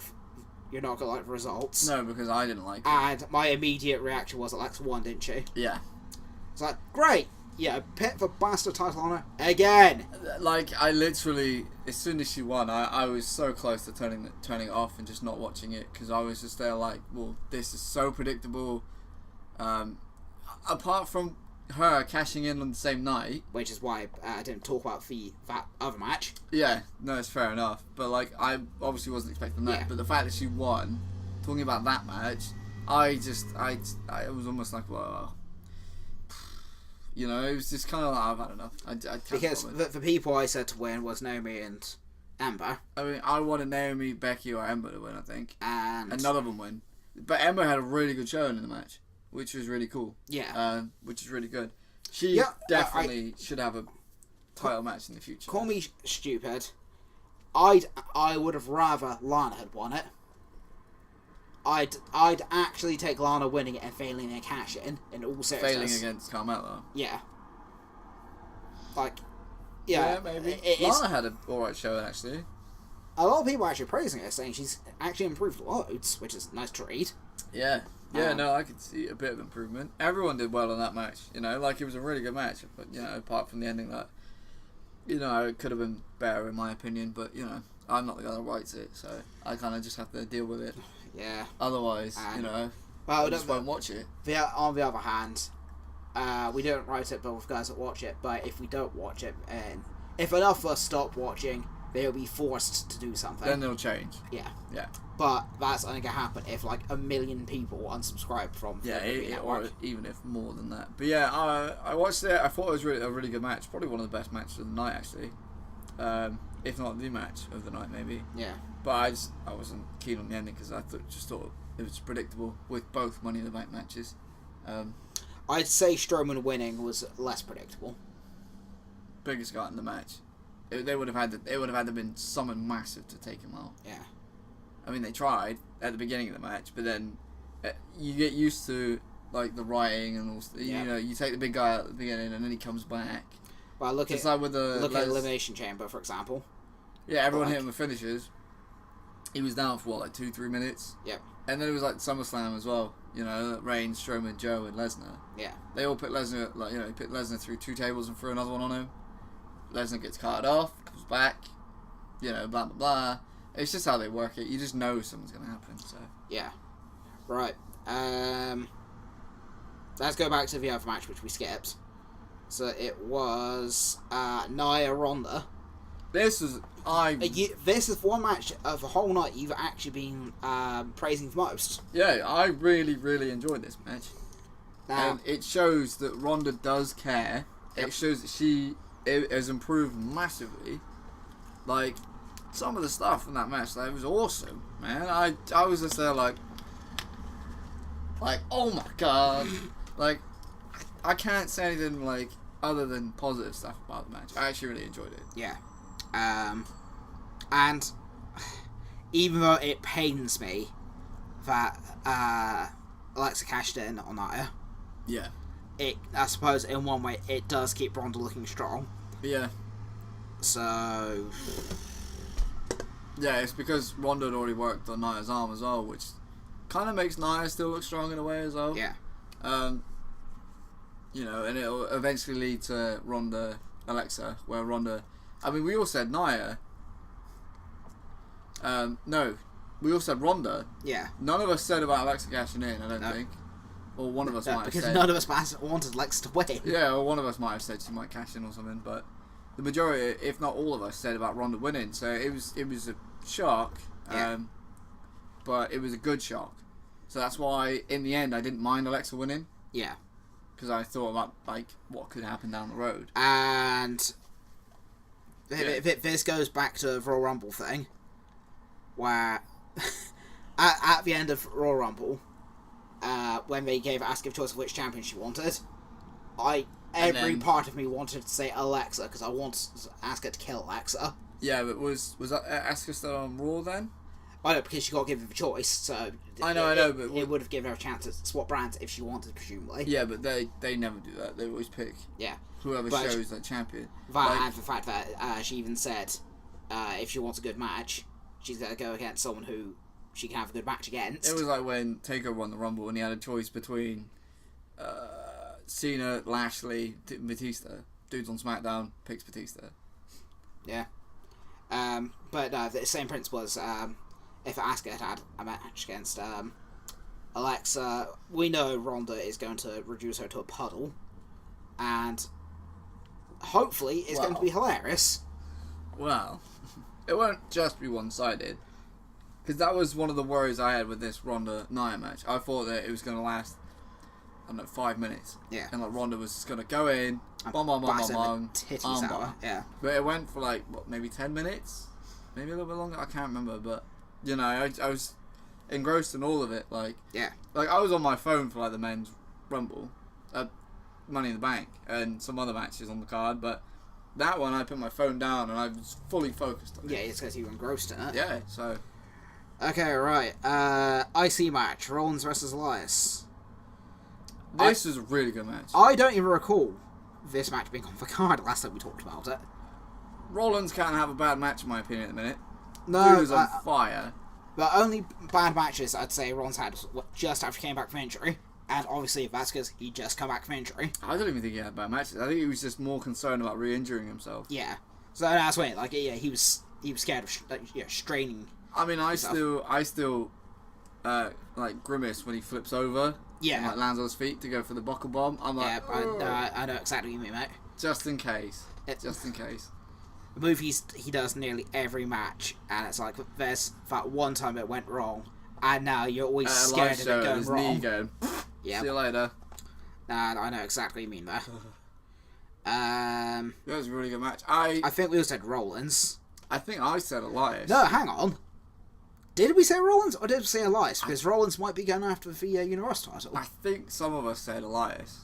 the results." No, because I didn't like it. And my immediate reaction was Alexa won, didn't she? Yeah. It's like, great. Pitt for bastard title honor again. Like, I literally, as soon as she won, I was so close to turning it off and just not watching it, because I was just there like, well, this is so predictable. Apart from her cashing in on the same night, which is why I didn't talk about that other match. Yeah, no, it's fair enough. But like, I obviously wasn't expecting that. Yeah. But the fact that she won, talking about that match, I was almost like, well, you know, it was just kind of like, I've had enough. I can't because the people I said to win was Naomi and Ember. I mean, I wanted Naomi, Becky, or Ember to win, I think, and none of them win. But Ember had a really good showing in the match, which was really cool. Yeah. Which is really good. She definitely should have a title match in the future. Call me stupid. I would have rather Lana had won it. I'd actually take Lana winning it and failing a cash in all seriousness. Failing against Carmella. Yeah. Yeah, maybe. Lana had an alright showing, actually. A lot of people are actually praising her, saying she's actually improved loads, which is nice to read. Yeah. Yeah, no, I could see a bit of improvement. Everyone did well in that match, you know, like, it was a really good match, but, you know, apart from the ending that, you know, it could have been better in my opinion, but, you know, I'm not the guy that writes it, so I kind of just have to deal with it. Yeah. Otherwise, you know, I just won't watch it. On the other hand, we don't write it, but with guys that watch it, but if we don't watch it, and if enough of us stop watching, they'll be forced to do something. Then it'll change. Yeah. Yeah. But that's only going to happen if, like, 1 million people unsubscribe from the network. Or even if more than that. But yeah, I watched it. I thought it was a really good match. Probably one of the best matches of the night, actually. If not the match of the night, maybe. Yeah. But I wasn't keen on the ending because I just thought it was predictable with both Money in the Bank matches. I'd say Strowman winning was less predictable. Biggest guy in the match. They would have had to been someone massive to take him out. Yeah. I mean, they tried at the beginning of the match, but then you get used to like the writing and all. You know, you take the big guy at the beginning, and then he comes back. Well, look at Elimination Chamber, for example. Yeah, everyone hit him with finishes. He was down for what, like 2-3 minutes. Yep. And then it was like SummerSlam as well. You know, Reigns, Strowman, Joe, and Lesnar. Yeah. They all put Lesnar, like, you know, put Lesnar through 2 tables and threw another one on him. Lesnar gets carted off, comes back. You know, blah blah blah. It's just how they work it. You just know something's gonna happen. So. Yeah. Right. Let's go back to the other match which we skipped. So it was Nia Ronda. This is this is one match of the whole night you've actually been praising the most. Yeah, I really, really enjoyed this match. And it shows that Ronda does care. Yep. It shows that she has improved massively. Like, some of the stuff in that match, like, it was awesome, man. I was just there like, oh my god. Like, I can't say anything, like, other than positive stuff about the match. I actually really enjoyed it. Yeah. And even though it pains me that Alexa cashed in on Nia, yeah, I suppose in one way it does keep Ronda looking strong. Yeah. So yeah, it's because Ronda had already worked on Nia's arm as well, which kind of makes Nia still look strong in a way as well. Yeah. You know, and it'll eventually lead to Ronda Alexa, where Ronda. I mean, we all said Nia. No, we all said Ronda. Yeah. None of us said about Alexa cashing in, I don't think. Or one of us might have said. Because none of us wanted Alexa to win. Yeah, or one of us might have said she might cash in or something, but the majority, if not all of us, said about Ronda winning. So it was a shock, but it was a good shock. So that's why, in the end, I didn't mind Alexa winning. Yeah. Because I thought about, like, what could happen down the road. And this goes back to the Royal Rumble thing, where at the end of Royal Rumble, when they gave Asuka a choice of which champion she wanted, every part of me wanted to say Alexa, because I wanted Asuka to kill Alexa. Yeah, but was Asuka still on Raw then? I know, because she got given the choice, so I know, but it would have given her a chance to swap brands if she wanted, presumably. Yeah, but they never do that. They always pick whoever shows that champion. And the fact that she even said if she wants a good match, she's going to go against someone who she can have a good match against. It was like when Taker won the Rumble and he had a choice between Cena, Lashley, Batista. Dudes on SmackDown picks Batista. Yeah. But no, the same principle as if Asuka had a match against Alexa, we know Ronda is going to reduce her to a puddle, and hopefully it's going to be hilarious. Well, it won't just be one-sided, because that was one of the worries I had with this Ronda Nia match. I thought that it was going to last, I don't know, 5 minutes. Yeah. And like Ronda was just going to go in, titties out. Yeah. But it went for like, what, maybe 10 minutes? Maybe a little bit longer? I can't remember, but, you know, I was engrossed in all of it. Like, yeah. Like, I was on my phone for like the men's Rumble, Money in the Bank, and some other matches on the card, but that one I put my phone down and I was fully focused on it. Yeah, it's because you were engrossed in it. Yeah, so. Okay, right. IC match, Rollins versus Elias. This was a really good match. I don't even recall this match being on the card last time we talked about it. Rollins can't have a bad match, in my opinion, at the minute. No, Dude was on fire. The only bad matches I'd say Rollins had was just after he came back from injury. And obviously, that's because he just come back from injury. I don't even think he had bad matches. I think he was just more concerned about re-injuring himself. Yeah. So that's when, like, yeah, he was scared of straining. I mean, I still like grimace when he flips over. Yeah. And like lands on his feet to go for the buckle bomb. I'm like, yeah, I know exactly what you mean, mate. Just in case. Just in case. The move he does nearly every match, and it's like there's that one time it went wrong, and now you're always scared of it going wrong. Knee going. Yeah. See you later. Nah, I know exactly what you mean there. That was a really good match. I think we all said Rollins. I think I said Elias. No, hang on. Did we say Rollins or did we say Elias? Because Rollins might be going after the Universal title. I think some of us said Elias.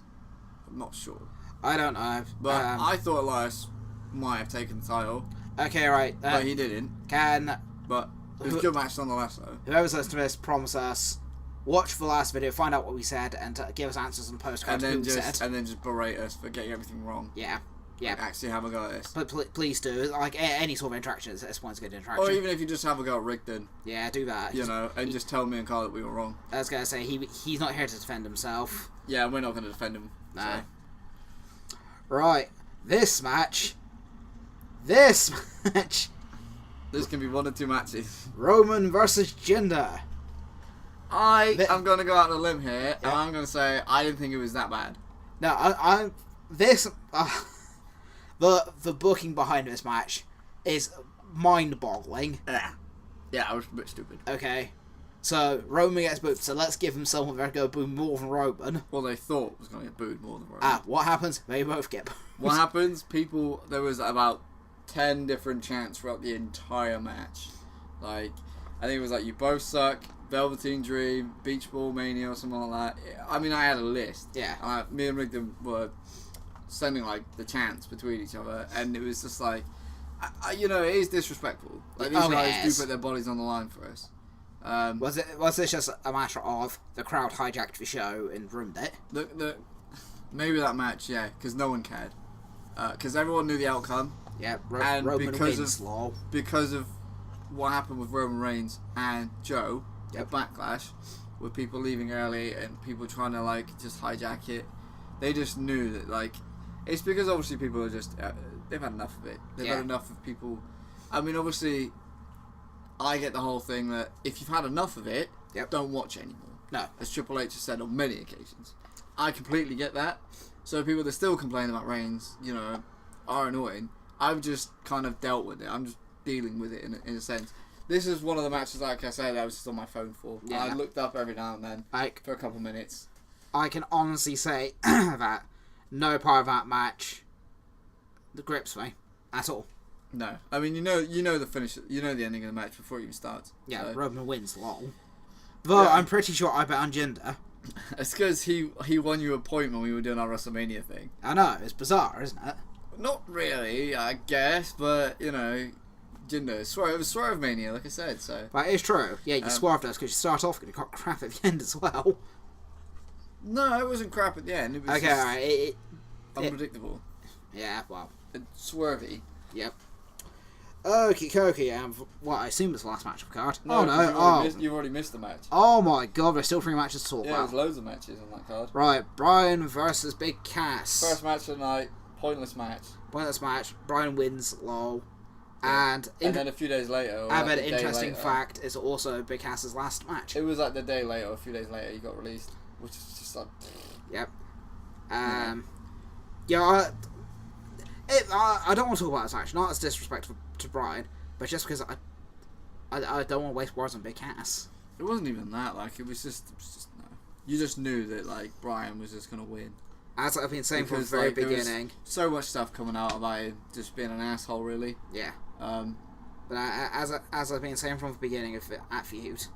I'm not sure. I don't know. But I thought Elias might have taken the title. Okay, right. But he didn't. But it was a good match nonetheless, though. Whoever's listening to this, promise us, watch the last video, find out what we said, and give us answers on postcards. And then just berate us for getting everything wrong. Yeah. Yeah. Like, actually have a go at this. But please do. Like, any sort of interaction at this point is a good interaction. Or even if you just have a go at Rigdon. Yeah, do that. You know, and just tell me and Carl that we were wrong. I was going to say, he's not here to defend himself. Yeah, we're not going to defend him. No. So. Right. This match. This can be one of two matches. Roman versus Jinder. I'm going to go out on a limb here, and I'm going to say I didn't think it was that bad. No, the booking behind this match is mind-boggling. Yeah, I was a bit stupid. Okay, so Roman gets booed, so let's give him someone that's going to boo more than Roman. Well, they thought was going to get booed more than Roman. What happens? They both get booed. What happens? There was about 10 different chants throughout the entire match. Like, I think it was like, you both suck, Velveteen Dream, Beach Ball Mania or something like that. I mean, I had a list. Yeah. Me and Rigdon were sending like the chants between each other, and it was just like, it is disrespectful. Like, these guys do put their bodies on the line for us. Was this just a matter of the crowd hijacked the show and ruined it? Maybe that match, yeah, because no one cared. Because everyone knew the outcome. Yeah, and Roman because wins, lol. Because of what happened with Roman Reigns and Joe at Yep. Backlash, with people leaving early and people trying to like just hijack it, they just knew that like it's because obviously people are just they've had enough of it. They've had enough of people. I mean, obviously, I get the whole thing that if you've had enough of it, don't watch anymore. No, as Triple H has said on many occasions. I completely get that. So people that still complain about Reigns, are annoying. I've just kind of dealt with it. I'm just dealing with it in a sense. This is one of the matches, like I said, that I was just on my phone for. Yeah. I looked up every now and then for a couple of minutes. I can honestly say that no part of that match grips me at all. No, I mean you know the finish, the ending of the match before it even starts. Yeah, so. Roman wins, lol. Though I'm pretty sure I bet on Jinder. It's because he won you a point when we were doing our WrestleMania thing. I know, it's bizarre, isn't it? Not really, I guess, but Jinder, it was Swerve Mania, like I said, so. But it's true. Yeah, you swerved us because you start off and you got crap at the end as well. No, it wasn't crap at the end. It was okay, alright. unpredictable. Yeah, well. It's swervy. Yep. Okie dokie, and what I assume is the last match of the card. No, Oh no! you've already missed the match. Oh my god, there's still 3 matches to talk Yeah, about. there's loads of matches on that card. Right, Brian versus Big Cass. First match of the night, pointless match. Pointless match. Brian wins, lol. Yeah. And then a few days later, or an like a day interesting later, fact is also Big Cass's last match. it was like the day later, or a few days later, he got released, which is just like. Yep. Yeah, I don't want to talk about this match, not as disrespectful to Brian, but just because I don't want to waste words on Big Cass. It wasn't even that. Like it was just no. You just knew that like Brian was just gonna win. As I've been saying from the Because, very like, there was beginning. so much stuff coming out about him just being an asshole, really. Yeah. Um, But as I've been saying from the beginning of at feud,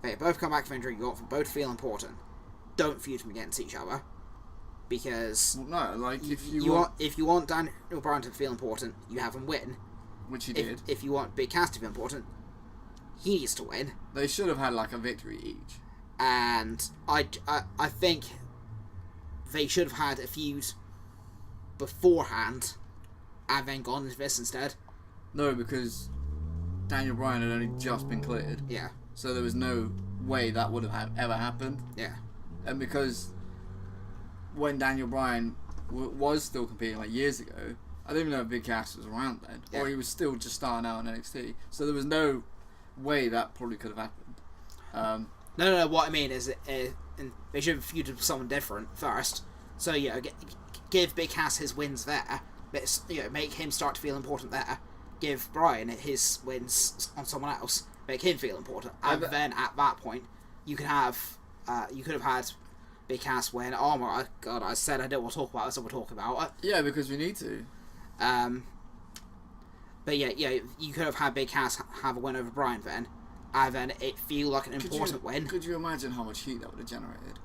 they both come back from injury. You want them both to feel important. Don't feud them against each other, because well, no, like if you want Daniel Bryan to feel important, you have him win. which he did, If you want Big Cass to feel important, he needs to win. they should have had like a victory each. And I think they should have had a feud beforehand, and then gone into this instead. No, because Daniel Bryan had only just been cleared, Yeah. so there was no way that would have ever happened. Yeah. And because when Daniel Bryan was still competing like years ago, I don't even know if Big Cass was around then, or he was still just starting out in NXT. So there was no way that probably could have happened. No. What I mean is, they should have feuded with someone different first. So give Big Cass his wins there. But make him start to feel important there. Give Brian his wins on someone else. Make him feel important. And then at that point, you could have had Big Cass win. Oh my god! I said I didn't want to talk about it, so we'll talk about it. Yeah, because we need to. But yeah, you could have had Big Cass have a win over Brian then, and then it feel like an important win. Could you imagine how much heat that would have generated?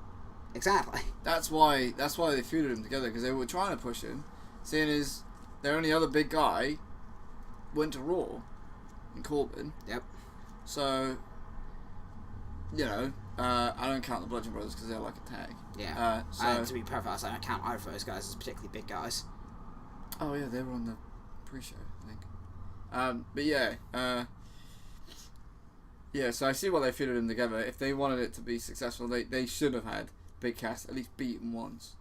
Exactly. That's why they feuded him together, because they were trying to push him, seeing as their only other big guy went to Raw in Corbin. Yep. So, I don't count the Bludgeon Brothers because they're like a tag. Yeah. To be perfect, I don't count either of those guys as particularly big guys. Oh yeah, they were on the pre-show, I think. But yeah. So I see why they feuded them together. If they wanted it to be successful, they should have had Big Cass at least beat him once.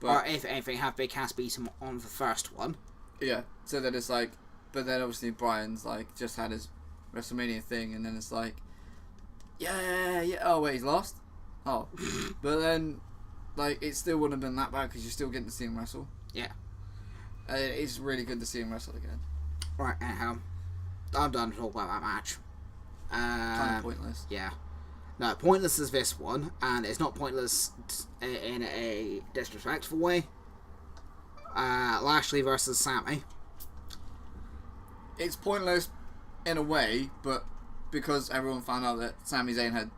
But, or if anything, have Big Cass beat him on the first one. Yeah. So then it's like, but then obviously Brian's like just had his WrestleMania thing, and then it's like, yeah. Oh wait, he's lost. Oh, but then like it still wouldn't have been that bad because you're still getting to see him wrestle. Yeah. It's really good to see him wrestle again. Right, anyhow, I'm done to talk about that match. Kind of pointless. Yeah. No, pointless is this one, and it's not pointless in a disrespectful way. Lashley versus Sammy. It's pointless in a way, but because everyone found out that Sami Zayn had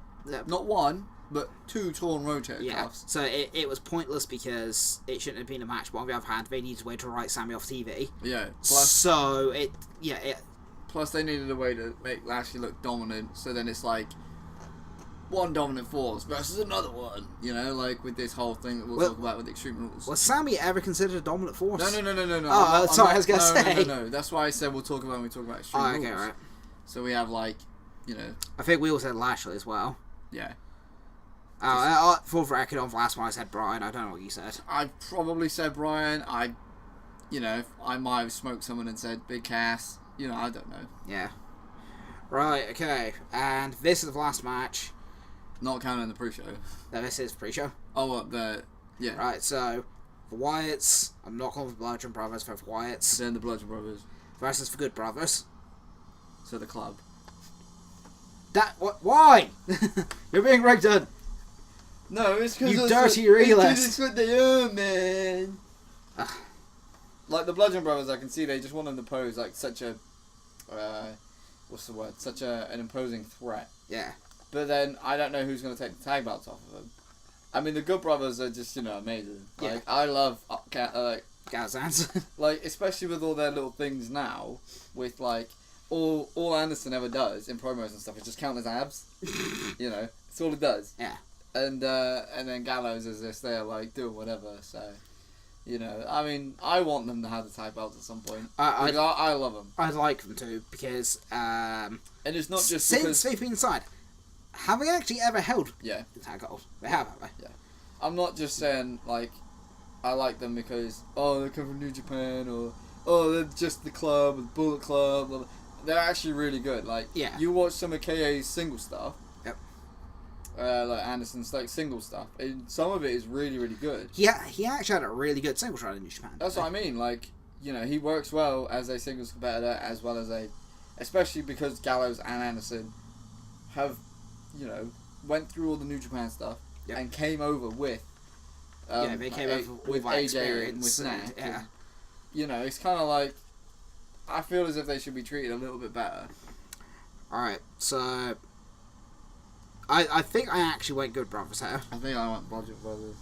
not one, but 2 torn rotator cuffs. So it was pointless because it shouldn't have been a match, but on the other hand, they needed a way to write Sammy off TV. Yeah. Plus, they needed a way to make Lashley look dominant, so then it's like one dominant force versus another one, like with this whole thing that we'll talk about with Extreme Rules. Was Sammy ever considered a dominant force? No. Oh, sorry, I was going to say. No. That's why I said we'll talk about when we talk about Extreme Rules. Okay, right. So we have I think we all said Lashley as well. Yeah. For the record, on the last one I said Brian. I don't know what you said. I probably said Brian. I might have smoked someone and said Big Cass. I don't know. Yeah. Right, okay. And this is the last match. Not counting the pre-show. No, this is pre-show. Oh, yeah. Right, so, the Wyatts, I'm not calling the Bludgeon Brothers, for the Wyatts. Then the Bludgeon Brothers. Versus the Good Brothers. So the club. Why? You're being rigged on. No, it's because you dirty realist. It's what they are, man. Like the Bludgeon Brothers, I can see they just want them to pose like such a, what's the word? Such an imposing threat. Yeah. But then I don't know who's going to take the tag belts off of them. I mean, the Good Brothers are just amazing. Yeah. Like I love Gazans. like especially with all their little things now, with like all Anderson ever does in promos and stuff is just count his abs. That's all it does. Yeah. And then Gallows is just there like doing whatever. So You know, I mean, I want them to have the tag belts at some point. I love them. I'd like them to, because and it's not just since because they've been inside, have they actually ever held the tag gold? They have, haven't they? Yeah. I'm not just saying, like, I like them because, they come from New Japan, or, they're just the club, the Bullet Club. Blah, blah. They're actually really good. Like, you watch some of KA's single stuff. Yep. Like Anderson's like single stuff. And some of it is really, really good. Yeah, he actually had a really good singles run in New Japan. That's what I mean. Like, you know, he works well as a singles competitor as well as especially because Gallows and Anderson have, you know, went through all the New Japan stuff and came over with. They came over with AJ experience and with Nack. Yeah. And, you know, it's kind of like, I feel as if they should be treated a little bit better. Alright, so I think I actually went Good Brothers here. I think I went Bludgeon Brothers.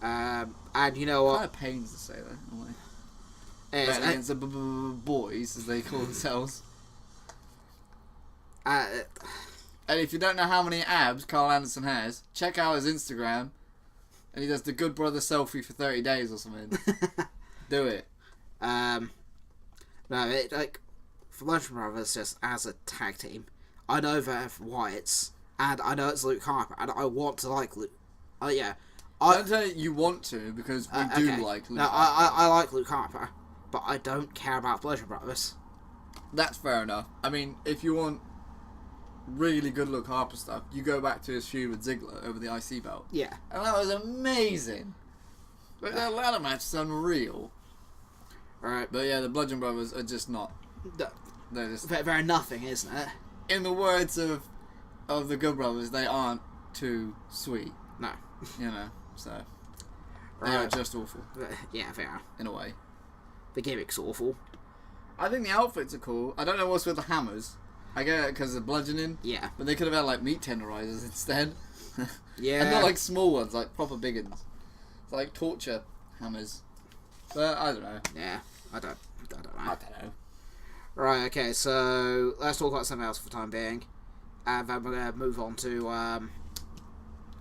And you know what? Kind of pains to say that, in a way. Better against the boys, as they call themselves. And if you don't know how many abs Carl Anderson has, check out his Instagram. And he does the Good Brother selfie for 30 days or something. Do it. No, for Bludgeon Brothers, just as a tag team, I know they're Wyatts, and I know it's Luke Harper, and I want to like Luke. Don't say you want to, because we do like Luke Harper. I like Luke Harper, but I don't care about Bludgeon Brothers. That's fair enough. I mean, if you want really good Luke Harper stuff, you go back to his feud with Ziggler over the IC belt. Yeah. And that was amazing. Like, that ladder match is unreal. Right. But yeah, the Bludgeon Brothers are just not. They're just. They're nothing, isn't it? In the words of the Good Brothers, they aren't too sweet. No. You know, so. They are just awful. Yeah, they are. In a way. The gimmick's awful. I think the outfits are cool. I don't know what's with the hammers. I get it because of bludgeoning. Yeah. But they could have had like meat tenderizers instead. Yeah. And not like small ones, like proper big ones. It's like torture hammers. But I don't know. Yeah. I don't know. Right, okay, so let's talk about something else for the time being. And then we're going to move on to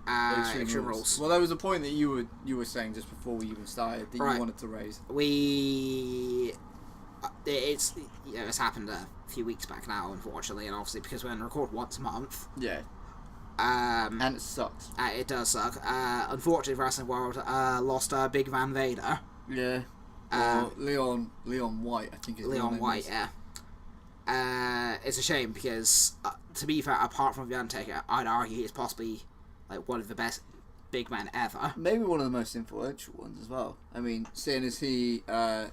Extreme Rules. Well, there was a point that you were saying just before we even started that you wanted to raise. It's happened a few weeks back now, unfortunately, and obviously because we're going to record once a month. Yeah. And it sucks. It does suck. Unfortunately, Wrestling World lost Big Van Vader. Yeah. Leon White, I think his Leon name White, is. yeah. It's a shame because, to be fair, apart from The Undertaker, I'd argue he's possibly like one of the best big men ever. Maybe one of the most influential ones as well. I mean, seeing as he, seeing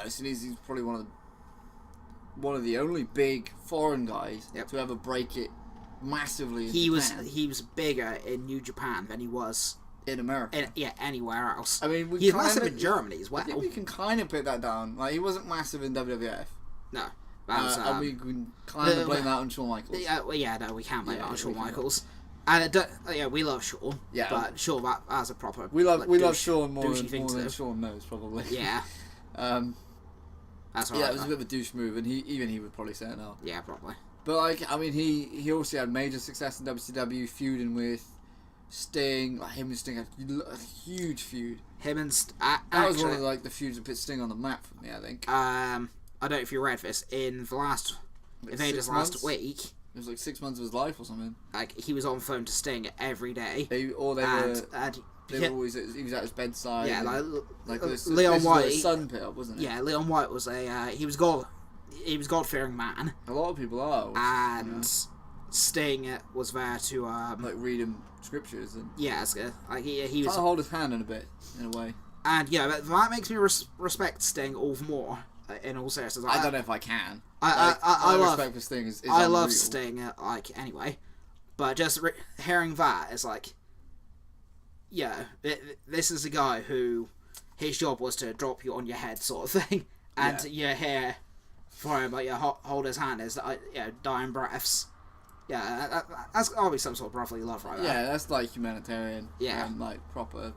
as he's probably one of the only big foreign guys to ever break it massively in Japan. He was bigger in New Japan than he was in America. Anywhere else. I mean, he's massive in Germany as well. I think we can kind of put that down. Like, he wasn't massive in WWF. No. And we can kind of blame that on Shawn Michaels. No, we can blame that on Shawn Michaels. And we love Shawn. Yeah. But Shawn as a proper. We love Shawn more than Shawn knows, probably. Yeah. That's right. Yeah, it was a bit of a douche move, and he would probably say it now. Yeah, probably. But like, I mean, he also had major success in WCW, feuding with Sting. Like, him and Sting had a huge feud. Him and that was one of the feuds that put Sting on the map for me, I think. I don't know if you read this in the last week. It was like 6 months of his life or something. Like, he was on the phone to Sting every day. He was at his bedside. Yeah, like this, Leon White. Was sun pit up, wasn't it? Yeah, Leon White was he was God-fearing man. A lot of people are. And Sting was there to like read him scriptures and he was to hold his hand in a bit, in a way. And that makes me respect Sting all the more. In all seriousness, I don't know if I can. I love respect for Sting is I unreal. love Sting anyway, but just hearing that is like, this is a guy who his job was to drop you on your head, sort of thing, and you're here for him, like hold his hand as dying breaths. Yeah, that's gotta be some sort of brotherly love, right? Yeah, that's like humanitarian. Yeah, and like proper.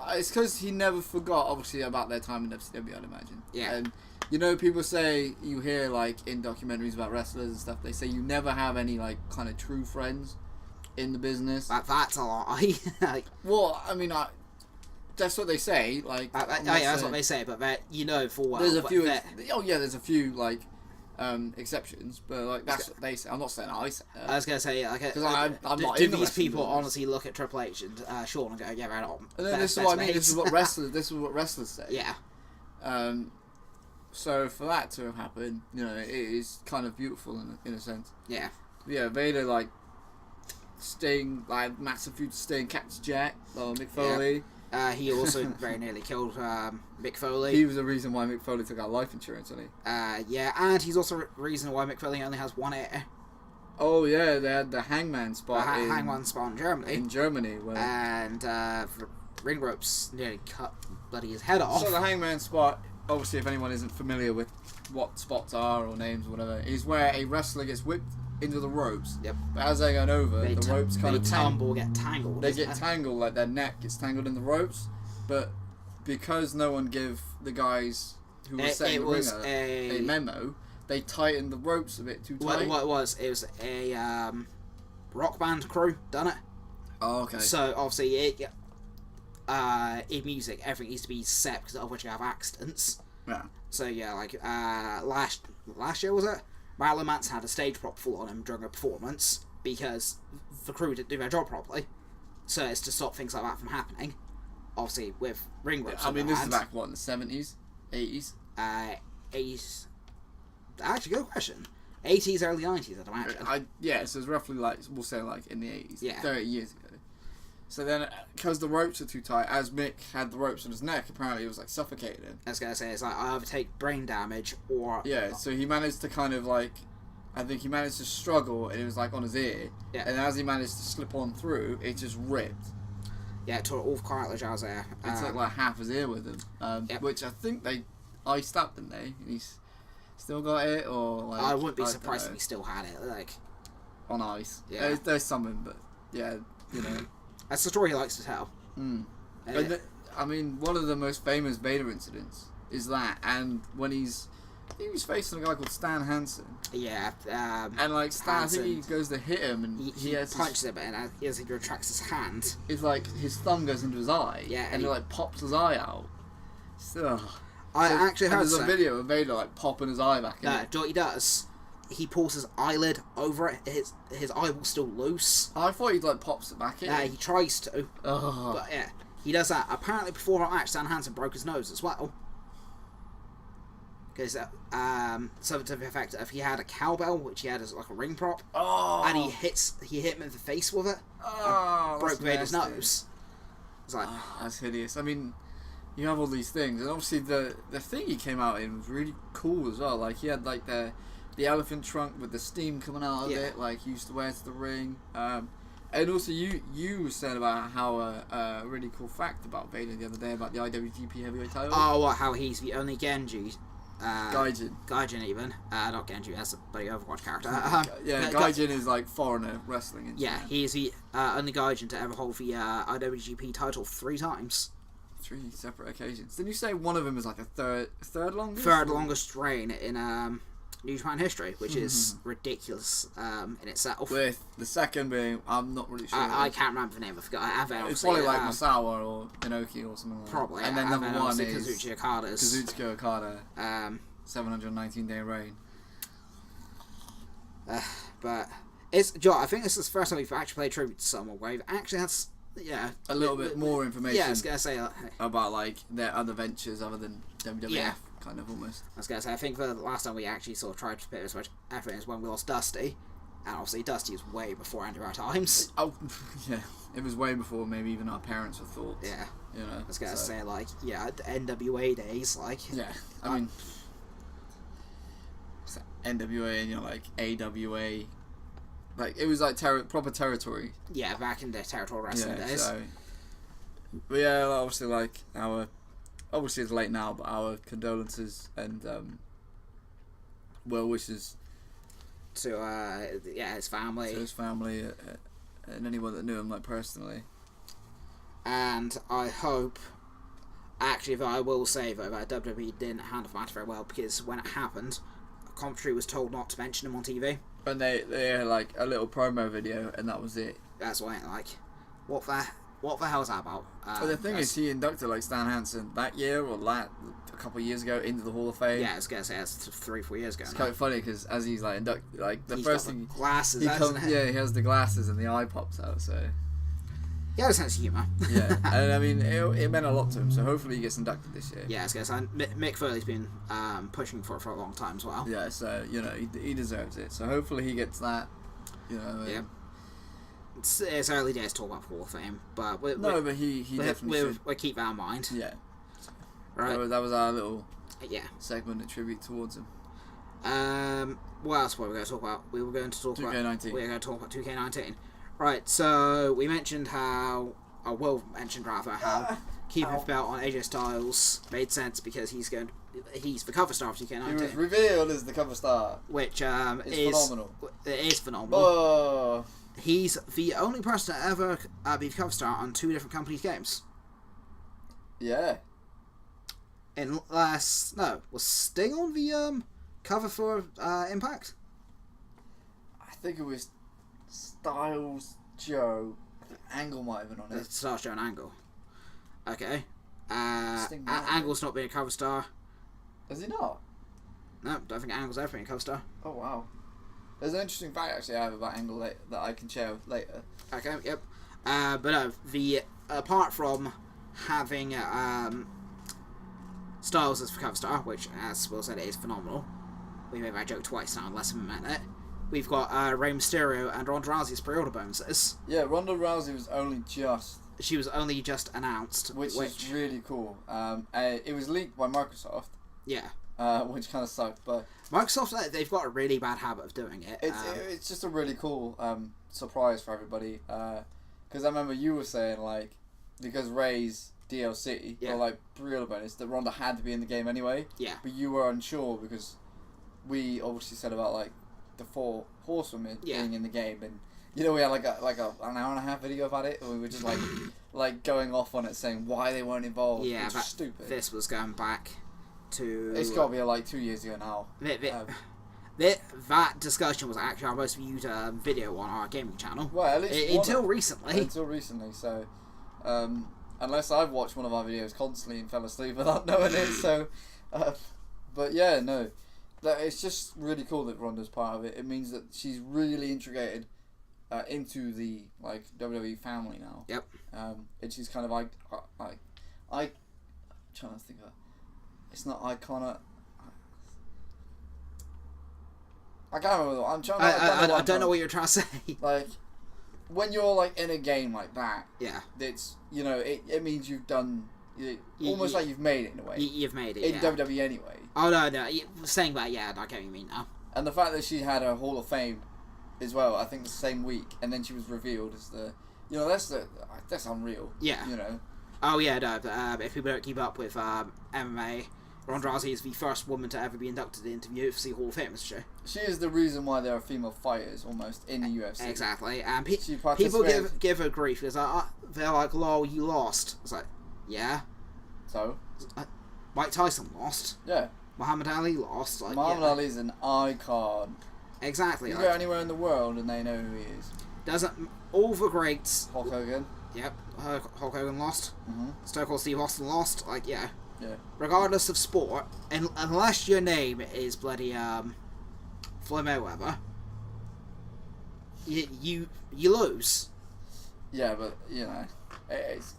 It's because he never forgot, obviously, about their time in WCW, I'd imagine. Yeah. And, people say, you hear, like, in documentaries about wrestlers and stuff, they say you never have any, like, kind of true friends. in the business. That's a lie. Like, Well, I mean, that's what they say. Like, that's what they say, but that full well. There's a few. There's a few like exceptions, but like that's what they say. I'm not saying I say that. I was gonna say, like, because I'm not. Do these people honestly look at Triple H and Shawn and go, yeah, right on? And then this is what I mean. This is what wrestlers say. Yeah. So for that to have happened, it is kind of beautiful in a sense. Yeah. Yeah, Vader like Sting, like massive feud to Sting, Cactus Jack, Mick Foley. Yeah. He also very nearly killed Mick Foley. He was the reason why Mick Foley took out life insurance, wasn't he? Yeah, and he's also the reason why Mick Foley only has one ear. Oh yeah, they had the hangman spot. Hangman spot in Germany. In Germany, and ring ropes nearly cut bloody his head off. So the hangman spot, obviously, if anyone isn't familiar with what spots are or names or whatever, is where a wrestler gets whipped into the ropes. Yep. But as they're going over, the ropes kind of get tangled. They get tangled, like their neck gets tangled in the ropes. But because no one gave the guys who were setting the ring a memo, they tightened the ropes a bit too tight. What it was a rock band crew done it. Oh, okay. So obviously in music everything needs to be set because otherwise you have accidents. Yeah. So yeah, like last year was it? Marilyn Manson had a stage prop fall on him during a performance because the crew didn't do their job properly. So it's to stop things like that from happening. Obviously, with ring ropes. I mean, this is back, what, in the 70s? 80s? 80s. Actually, good question. 80s, early 90s, I'd imagine. Yeah, so it's roughly like, we'll say like in the 80s. Yeah. 30 years ago. So then, because the ropes are too tight, as Mick had the ropes on his neck, apparently it was like suffocating him. I was going to say, it's like, I either take brain damage or... Yeah, so he managed to kind of like... I think he managed to struggle and it was like on his ear. Yeah. And as he managed to slip on through, it just ripped. Yeah, it tore all the cartilage out of his ear. It took like half his ear with him. Yep. Which I think they iced up, didn't they? And he's still got it, or like... I wouldn't be surprised if he still had it, like... On ice. Yeah. There's something, but yeah, That's the story he likes to tell. Mm. I mean, one of the most famous Vader incidents is that, and when he was facing a guy called Stan Hansen. Yeah. And like Stan, I think he goes to hit him, and he punches him, and as he retracts his hand, it's like his thumb goes into his eye. Yeah, and it like pops his eye out. I actually heard there's a video of Vader like popping his eye back in. Do you know what he does? He pulls his eyelid over it. His eyeball's still loose. I thought he like pops it back in. Yeah, he tries to. Oh. But yeah, he does that. Apparently, before that match, Stan Hansen broke his nose as well. Because something to the effect of he had a cowbell which he had as like a ring prop, and he hit him in the face with it. Oh, broke Vader's nose. It's like that's hideous. I mean, you have all these things, and obviously the thing he came out in was really cool as well. Like he had like the elephant trunk with the steam coming out of it, like he used to wear to the ring. And also you said about how a really cool fact about Vader the other day about the IWGP Heavyweight title. Oh, what? How he's the only Genji. Gaijin even. Not Genji, that's a bloody Overwatch character. Gaijin is like foreigner wrestling. Yeah, he's the only Gaijin to ever hold the IWGP title 3 times. 3 separate occasions. Didn't you say one of them is like a third longest? Third longest reign in New Japan history, which is ridiculous in itself. With the second being, I'm not really sure. I can't remember the name. I forgot. It's probably like Masawa or Inoki or something like that. Probably. And then number 1 is Kazuchika Okada's. Kazuchika Okada. 719-day reign. But it's I think this is the first time we've actually played tribute to someone where we've actually had a little bit more information. Yeah, I was gonna say about like their other ventures other than WWF. Yeah. Kind of almost. I was going to say, I think the last time we actually sort of tried to put as much effort in is when we lost Dusty. And obviously Dusty is way before any of our times. Oh, yeah. It was way before maybe even our parents were thought. Yeah. I was going to say, like, the NWA days, like... Yeah. I mean... NWA and, like, AWA... Like, it was, like, proper territory. Yeah, back in the territorial wrestling days. So, but yeah, obviously, like, obviously it's late now, but our condolences and well wishes to his family. To his family and anyone that knew him like personally. And I hope, actually, that I will say though that WWE didn't handle the matter very well, because when it happened, commentary was told not to mention him on TV. And they had like a little promo video, and that was it. That's why, like, what the hell is that about? Well, the thing is, he inducted like Stan Hansen that year or a couple of years ago into the Hall of Fame. Yeah, I was gonna say that's 3-4 years ago. It's now. quite funny because as he's like inducted, like the He's first got thing glasses, he hasn't he? yeah, he has the glasses and the eye pops out. So He has a sense of humour. yeah, and I mean it meant a lot to him. So hopefully he gets inducted this year. Yeah, I was gonna say Mick Foley's been pushing for it for a long time as well. Yeah, so you know he deserves it. So hopefully he gets that. You know. Yeah. It's early days to talk about Hall of Fame, but but he definitely should. we'll keep that in mind. Yeah. Right. That was our little Yeah. segment of tribute towards him. What else were we going to talk about? We were going to talk 2K19. We were going to talk about 2K19. Right. So we mentioned how keeping the belt on AJ Styles made sense because he's the cover star of 2K19. He was revealed as the cover star, which is phenomenal. It is phenomenal. Oh. He's the only person to ever be the cover star on 2 different companies' games. Yeah. Was Sting on the cover for Impact? I think it was Styles Joe. Angle might have been on it. Styles Joe and Angle. Okay. Sting Angle's not been a cover star. Is he not? No, don't think Angle's ever been a cover star. Oh wow. There's an interesting fact actually I have about Angle that I can share later. Okay, yep. But no, apart from having Styles as the cover star, which, as Will said, is phenomenal. We made that joke twice now, unless we meant it. We've got Rey Mysterio and Ronda Rousey's pre-order bonuses. Yeah, Ronda Rousey was only just... She was only just announced. Which is really cool. It was leaked by Microsoft. Yeah. Which kind of sucked, but... Microsoft, they've got a really bad habit of doing it. It's just a really cool surprise for everybody. Because I remember you were saying, like, because Rey's DLC, or like pre-order bonus, that Ronda had to be in the game anyway. Yeah. But you were unsure because we obviously said about, like, the 4 horsewomen being in the game, and you know we had like an hour and a half video about it, and we were just like going off on it saying why they weren't involved. Yeah, which is stupid. This was going back to... It's got to be like 2 years ago now. That discussion was actually our most viewed video on our gaming channel. Well, at least until recently. Until recently, so unless I've watched one of our videos constantly and fell asleep without knowing it, so but yeah, no. It's just really cool that Ronda's part of it. It means that she's really integrated into the like WWE family now. Yep. And she's kind of I'm trying to think of. It's not iconic. I can't remember. I'm trying. I don't know what you're trying to say. Like when you're like in a game like that. Yeah. It's it means you've done. Almost like you've made it in a way. You've made it in WWE anyway. Oh no! Saying that, yeah, I get what you mean now. And the fact that she had her Hall of Fame, as well, I think the same week, and then she was revealed as the, that's unreal. Yeah. Oh yeah, no. If people don't keep up with MMA, Ronda Rousey is the first woman to ever be inducted into the UFC Hall of Fame, isn't she? She is the reason why there are female fighters almost in the UFC. Exactly, and people give her grief because they're like, "Lol, you lost." It's like, yeah. So. Mike Tyson lost. Yeah. Muhammad Ali lost. Like, Muhammad Ali's an icon. Exactly. You go anywhere in the world and they know who he is. Doesn't all the greats? Hulk Hogan. Yep. Hulk Hogan lost. Mm-hmm. Stone Cold Steve Austin lost. Like, yeah. Yeah. Regardless of sport, and unless your name is bloody Floyd Mayweather, you lose. Yeah, but it's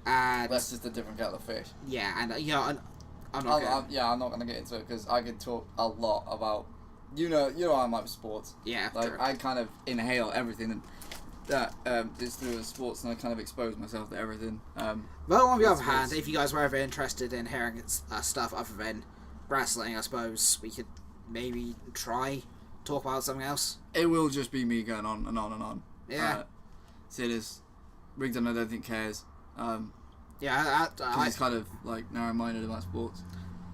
And that's just a different kettle of fish. Yeah, and I'm not gonna get into it because I could talk a lot about I'm like sports. Yeah, like true. I kind of inhale everything that is through sports, and I kind of expose myself to everything. Well, on the other hand, if you guys were ever interested in hearing stuff other than wrestling, I suppose we could maybe talk about something else. It will just be me going on and on and on. Yeah. See, this Rigdon I don't think cares. Yeah, he's kind of like narrow-minded about sports.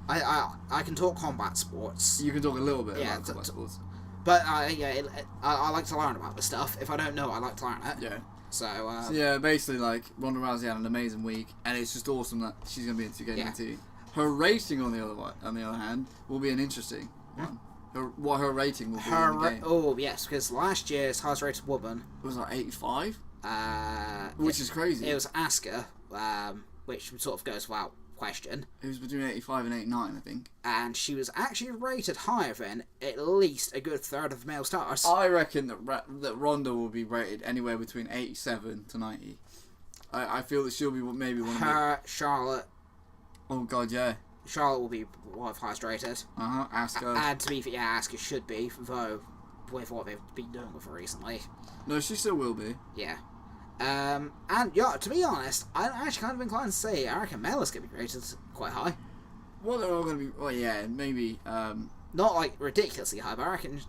I can talk combat sports. You can talk a little bit about combat sports. But I like to learn about the stuff. If I don't know, I like to learn it. Yeah. So yeah, basically, like Ronda Rousey had an amazing week, and it's just awesome that she's going to be in 2K19. Her racing, on the other hand, will be an interesting one. what her rating will be in the game. Oh yes, because last year's highest rated woman Was like 85, which is crazy. It was Asuka, which sort of goes without question. It was between 85 and 89, I think. And she was actually rated higher than at least a good third of the male stars. I reckon that Ronda will be rated anywhere between 87 to 90. I feel that she'll be maybe one of her, Charlotte. Oh god, yeah. Charlotte will be one of the highest rated. Asuka. And to be fair, yeah, Asuka should be, though with what they've been doing with her recently. No, she still will be. Yeah. And yeah, to be honest, I'm actually kind of inclined to say I reckon Mela's going to be rated quite high. Well, they're all going to be... Well, yeah, maybe... Not like ridiculously high, but I reckon...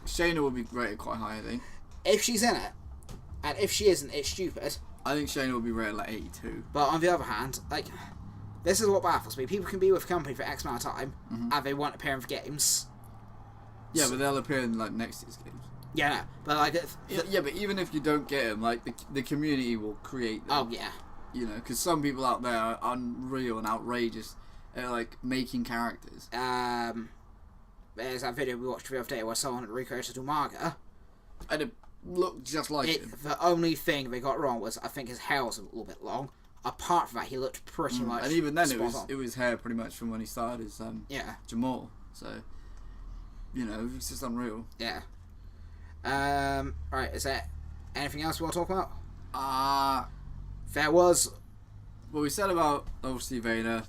Shayna will be rated quite high, I think. If she's in it, and if she isn't, it's stupid. I think Shayna will be rated like 82. But on the other hand, like... This is what baffles me. People can be with a company for X amount of time, and they won't appear in the games. Yeah, but they'll appear in like next year's games. Yeah, no, but like... Yeah, but even if you don't get them, like, the community will create them. Oh, yeah. You know, because some people out there are unreal and outrageous at, like, making characters. There's that video we watched the other day where someone had recreated Umaga. And it looked just like him. The only thing they got wrong was, I think his hair was a little bit long. Apart from that, he looked pretty much and even then, spot it was hair pretty much from when he started as Jamal. So, you know, it's just unreal. Yeah. Right, is there anything else we want to talk about? There was... Well, we said about, obviously, Vader.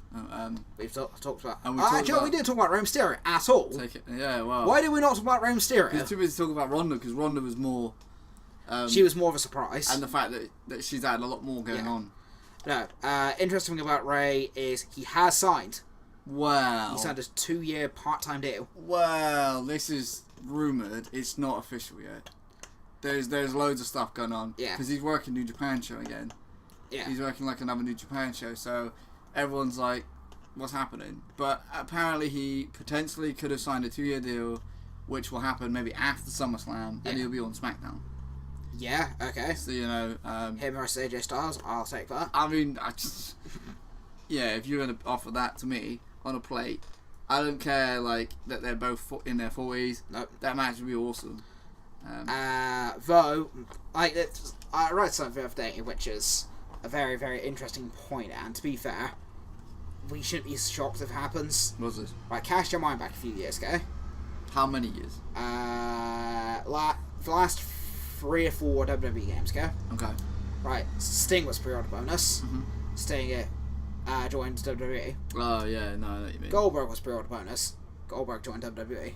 We've talked about... And we didn't talk about Rey Mysterio at all. Yeah, well... Why did we not talk about Rey Mysterio? Because too busy talking about Ronda, because Ronda was more... she was more of a surprise. And the fact that she's had a lot more going on. No, interesting thing about Rey is he has signed. Wow. He signed a 2-year part-time deal. Well, this is rumoured. It's not official yet. There's loads of stuff going on. Yeah. Because he's working New Japan show again. Yeah. He's working like another New Japan show, so everyone's like, what's happening? But apparently he potentially could have signed a 2-year deal, which will happen maybe after SummerSlam, and he'll be on SmackDown. Yeah, okay. So, you know... him versus AJ Styles, I'll take that. I mean, yeah, if you're going to offer that to me on a plate, I don't care, like, that they're both in their 40s. Nope. That match would be awesome. Though, like, I read something the other day, which is a very, very interesting point, and to be fair, we shouldn't be shocked if it happens. What's this? Right, cast your mind back a few years ago. How many years? The last 3 or 4 WWE games ago. Okay. Right, Sting was pre-order bonus. Mm-hmm. Sting joined WWE. Oh, yeah, no, I know what you mean. Goldberg was pre-order bonus. Goldberg joined WWE.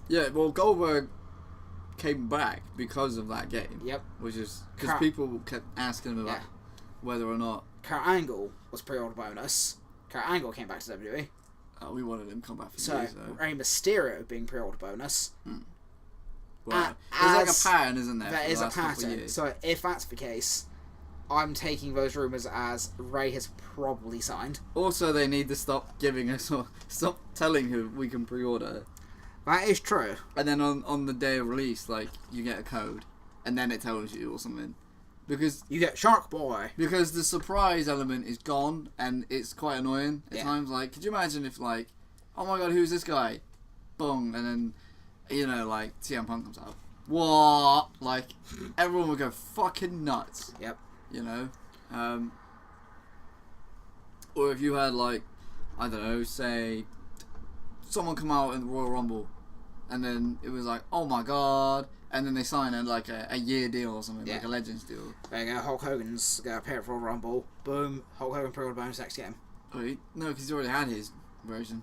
Yeah, well, Goldberg came back because of that game. Yep. Which is... Because people kept asking him about whether or not... Kurt Angle was pre-order bonus. Kurt Angle came back to WWE. Oh, we wanted him to come back for years, though. Rey Mysterio being pre-order bonus. Well, there's like a pattern, isn't there? There is a pattern. So if that's the case, I'm taking those rumours as Rey has probably signed. Also, they need to stop giving us or stop telling who we can pre-order. That is true. And then on the day of release, like, you get a code, and then it tells you or something. Because you get Shark Boy. Because the surprise element is gone, and it's quite annoying at times. Like, could you imagine if, like, oh my god, who's this guy? Bong, and then, you know, like, CM Punk comes out. What? Like, everyone would go fucking nuts. Yep. You know? Or if you had, like, I don't know, say, someone come out in the Royal Rumble, and then it was like, oh my god, and then they sign like a year deal or something, like a Legends deal. There you go, Hulk Hogan's going to appear for Royal Rumble. Boom, Hulk Hogan pre-order bonus next game. Wait, no, because he already had his version.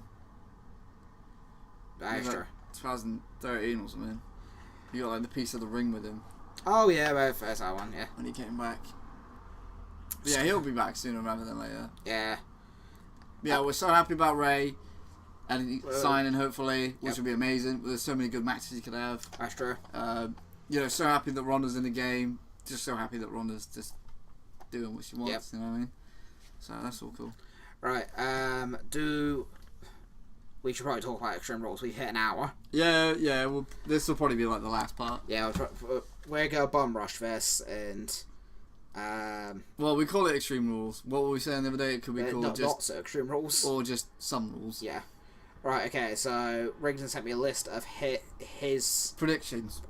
That is true. 2013 or something. He got like the piece of the ring with him. Oh yeah, well, there's that one, yeah. When he came back. But yeah, he'll be back sooner rather than later. Yeah. Yeah, we're so happy about Rey. And signing, hopefully, which will be amazing. There's so many good matches you could have. That's true. You know, so happy that Ronda's in the game. Just so happy that Ronda's just doing what she wants, you know what I mean? So that's all cool. Right, we should probably talk about Extreme Rules. We've hit an hour. Yeah, well, this will probably be like the last part. Yeah, we're going to bum rush this, and... well, we call it Extreme Rules. What were we saying the other day? It could be called not so Extreme Rules. Or just some rules. Yeah. Right, okay, so Rigdon sent me a list of his Predictions.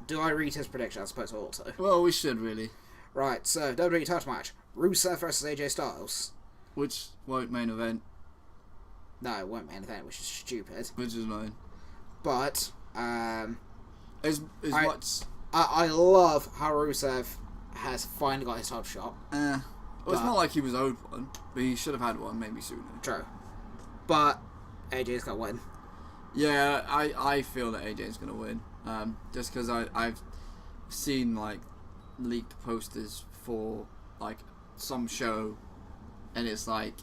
Do I read his prediction? I suppose I ought to. Well, we should really. Right, so WWE title match. Rusev versus AJ Styles. Which won't main event. No, it won't be anything, which is stupid. Which is mine. But, I love how Rusev has finally got his title shot. Well, it's not like he was owed one, but he should have had one maybe sooner. True. But AJ's got to win. Yeah, I feel that AJ's going to win. Just because I've seen, like, leaked posters for, like, some show, and it's like,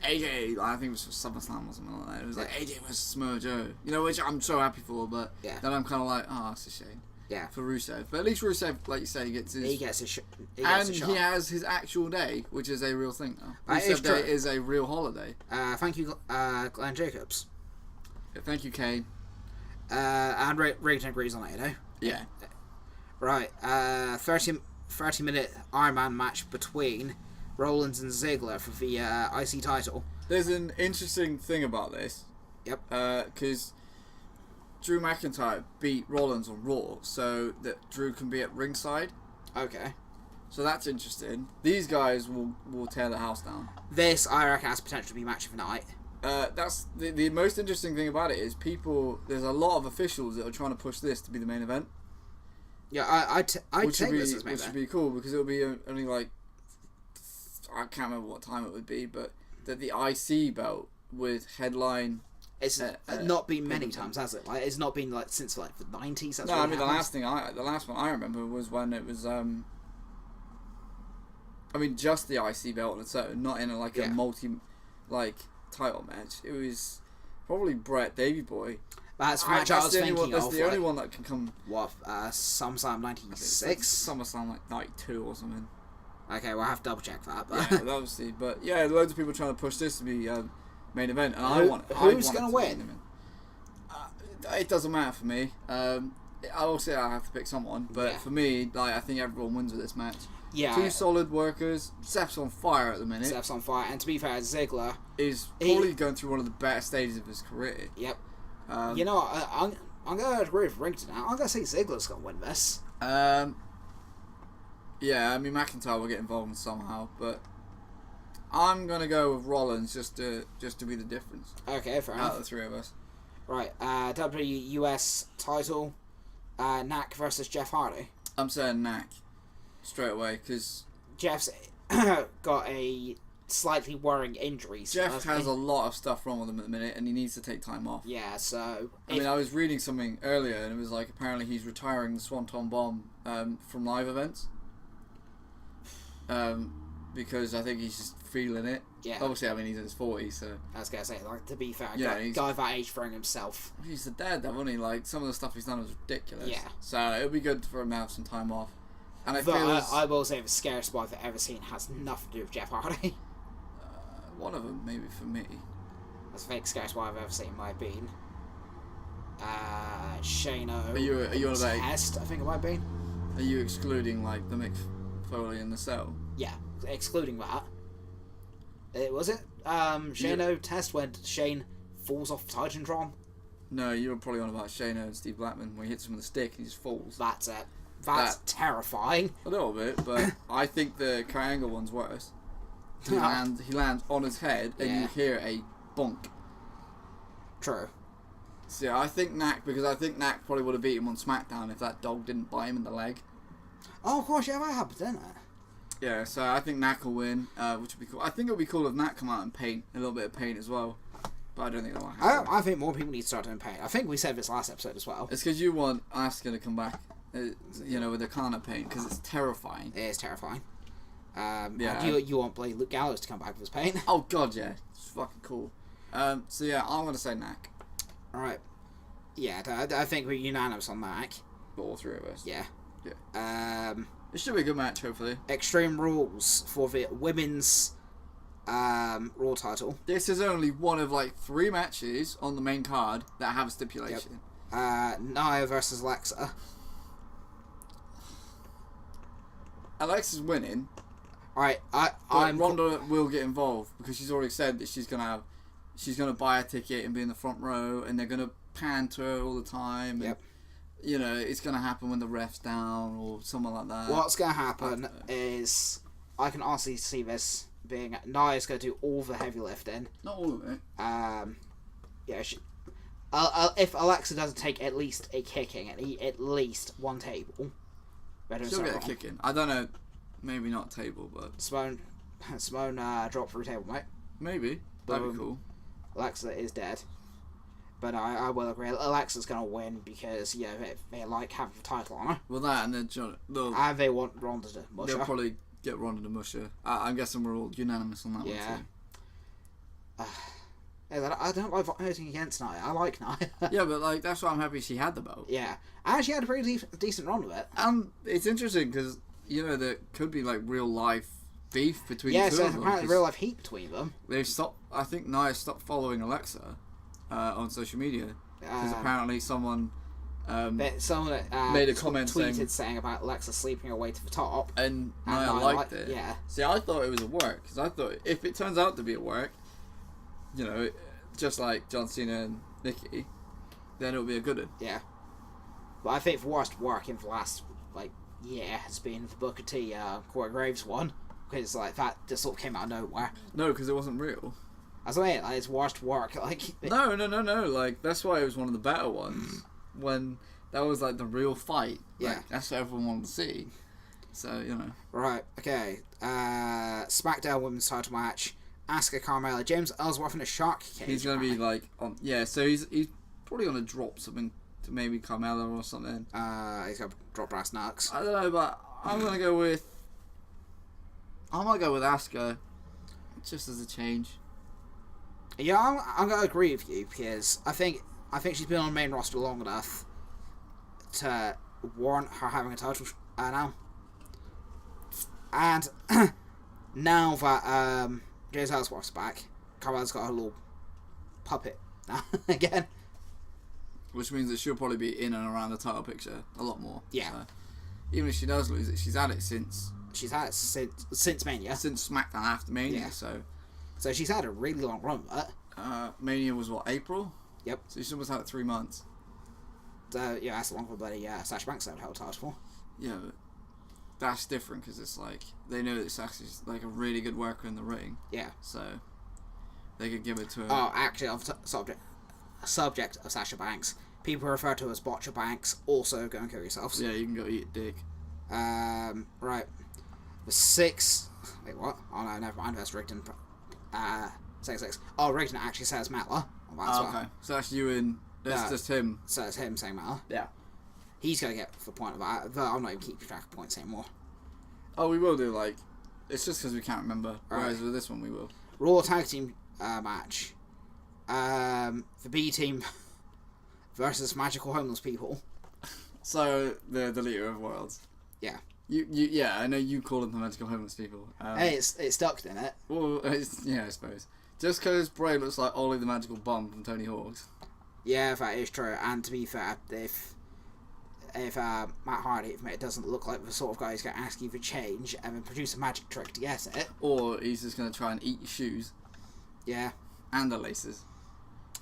AJ, I think it was for SummerSlam or something like that. It was like AJ versus Samoa Joe. You know, which I'm so happy for, but then I'm kind of like, oh, it's a shame. Yeah. For Rusev. But at least Rusev, like you say, he gets his shot. And he has his actual day, which is a real thing now. Rusev Day is a real holiday. Thank you, Glenn Jacobs. Yeah, thank you, Kane. And Rigdon agrees on it, you know? Yeah. Right. 30-minute Iron Man match between Rollins and Ziggler for the IC title. There's an interesting thing about this. Yep. Because Drew McIntyre beat Rollins on Raw, so that Drew can be at ringside. Okay. So that's interesting. These guys will tear the house down. This, I reckon, has potential to be match of the night. That's the most interesting thing about it is there's a lot of officials that are trying to push this to be the main event. Yeah, I take this as main event. Which would be cool, because it'll be only like, I can't remember what time it would be, but that the IC belt would headline. It's not been many times, has it? Like, it's not been like since like the 90s. No, I mean the last one I remember was when it was just the IC belt on its own, not in a multi title match. It was probably Brett Davey Boy. That's the match I was thinking of. That's the only one that can come. What? SummerSlam 96? SummerSlam like 92 or something. Okay, we'll have to double check that. But yeah, obviously, but yeah, loads of people trying to push this to be main event, and who's going to win? It doesn't matter for me. I'll say I have to pick someone, but for me, I think everyone wins with this match. Yeah, two solid workers. Seth's on fire at the minute. Seth's on fire, and to be fair, Ziggler is probably going through one of the better stages of his career. Yep. You know, I'm going to agree with Rington now. I'm going to say Ziggler's going to win this. Yeah, I mean McIntyre will get involved somehow, but I'm going to go with Rollins just to be the difference. Okay, fair enough. Out of the three of us. Right, WWE US title, Knack versus Jeff Hardy. I'm saying Knack straight away because Jeff's got a slightly worrying injury. Jeff has a lot of stuff wrong with him at the minute, and he needs to take time off. Yeah, so I was reading something earlier, and it was like apparently he's retiring the Swanton Bomb from live events. Because I think he's just feeling it. Yeah. Obviously, I mean he's in his 40s, so. I was gonna say, to be fair, yeah, guy that age throwing himself. He's the dad, though, isn't he? Like some of the stuff he's done was ridiculous. Yeah. So it'll be good for him to have some time off. And I will say the scariest spot I've ever seen has nothing to do with Jeff Hardy. One of them, maybe for me. That's the fake scariest spot I've ever seen. Might have been. Shano. Are you on about Test? I think it might have been. Are you excluding like the Mick Foley in the cell? Yeah, excluding that. Was it Shano Test when Shane falls off Titantron? No, you were probably on about Shano and Steve Blackman when he hits him with a stick and he just falls. That's it. That's terrifying. A little bit, but I think the triangle one's worse. He lands on his head and you hear a bonk. True. So yeah, I think Knack probably would have beat him on SmackDown if that dog didn't bite him in the leg. Oh, of course, yeah, that happened, didn't it? Yeah, so I think Knack will win, which would be cool. I think it would be cool if Knack come out and paint, a little bit of paint as well. But I don't think that'll happen. I think more people need to start doing paint. I think we said this last episode as well. It's because you want Asuka to come back, with the Kana paint, because it's terrifying. It is terrifying. You want Luke Gallows to come back with his paint? Oh god, yeah, it's fucking cool. So yeah, I'm gonna say Knack. All right. Yeah, I think we're unanimous on Knack. All three of us. Yeah. Yeah. It should be a good match, hopefully. Extreme Rules for the women's Raw title. This is only one of like 3 matches on the main card that have a stipulation. Yep. Nia versus Alexa. Alexa's winning. Alright, Ronda will get involved because she's already said that she's gonna have, she's gonna buy a ticket and be in the front row, and they're gonna pan to her all the time. Yep. And, you know, it's gonna happen when the ref's down or something like that. What's gonna happen is I can honestly see this being Nia's gonna do all the heavy lifting. Not all of it. Yeah. If Alexa doesn't take at least a kicking at least one table, she'll get a kicking. I don't know. Maybe not table, but Simone drop through table, mate. Maybe. That'd be cool. Alexa is dead. But I will agree. Alexa's going to win because, yeah, they like having the title on her. Well, that and then and they want Ronda to mush her. They'll probably get Ronda to mush her. I'm guessing we're all unanimous on that one too. I don't like voting against Nia. I like Nia. Yeah, but like that's why I'm happy she had the belt. Yeah. And she had a pretty decent run with it. And it's interesting because, you know, there could be like real life beef between the two so of them. apparently real life heat between them. They've stopped. I think Nia stopped following Alexa on social media because apparently someone made a comment saying about Alexa sleeping her way to the top, and Nia liked it. Yeah. See, I thought it was a work because I thought if it turns out to be a work, you know, just like John Cena and Nikki, then it'll be a good one. Yeah. But I think the worst work in the last year has been the Booker T Corey Graves one. Because, that just sort of came out of nowhere. No, because it wasn't real. That's what I mean, it's worst work. No. Like, that's why it was one of the better ones. When that was, the real fight. Yeah. That's what everyone wanted to see. So, you know. Right, okay. SmackDown Women's title match. Asuka Carmella. James Ellsworth in a shark cage. He's going to be, so he's probably going to drop something to maybe Carmella or something. He's going to drop brass knucks. I don't know, but I'm going to go with... I might go with Asuka, just as a change. Yeah, I'm going to agree with you because I think she's been on the main roster long enough to warrant her having a title now. And now that James Ellsworth's back, Carmella's got a little puppet now again. Which means that she'll probably be in and around the title picture a lot more. Yeah. So, even if she does lose it, she's had it since... She's had it since Mania. Since SmackDown after Mania, yeah. So she's had a really long run with it. Mania was, April? Yep. So she's almost had it 3 months. So, yeah, that's the long for bloody Sasha Banks held title for. Yeah, but that's different because it's they know that Sasha's a really good worker in the ring. Yeah. So they could give it to her. Oh, actually, on subject of Sasha Banks, people refer to her as Botcher Banks. Also, go and kill yourselves. Yeah, you can go eat a dick. Right. The 6... Wait, what? Oh, no, never mind. That's Rigdon. 6. Oh, Rigdon actually says Matla. Okay. So that's you and... That's just him. So it's him saying Matla. Yeah. He's going to get the point of that. Though I'm not even keeping track of points anymore. Oh, we will do, It's just because we can't remember. Right. Whereas with this one, we will. Raw Tag Team match. The B Team versus Magical Homeless People. So, the leader of worlds. Yeah. Yeah, I know you call them the Magical Homeless People. Hey, it's stuck, didn't it? Well, yeah, I suppose. Just because Bray looks like Ollie the Magical Bomb from Tony Hawk's. Yeah, that is true. And to be fair, if Matt Hardy it doesn't look like the sort of guy who's going to ask you for change and then produce a magic trick to get it. Or he's just going to try and eat your shoes. Yeah. And the laces.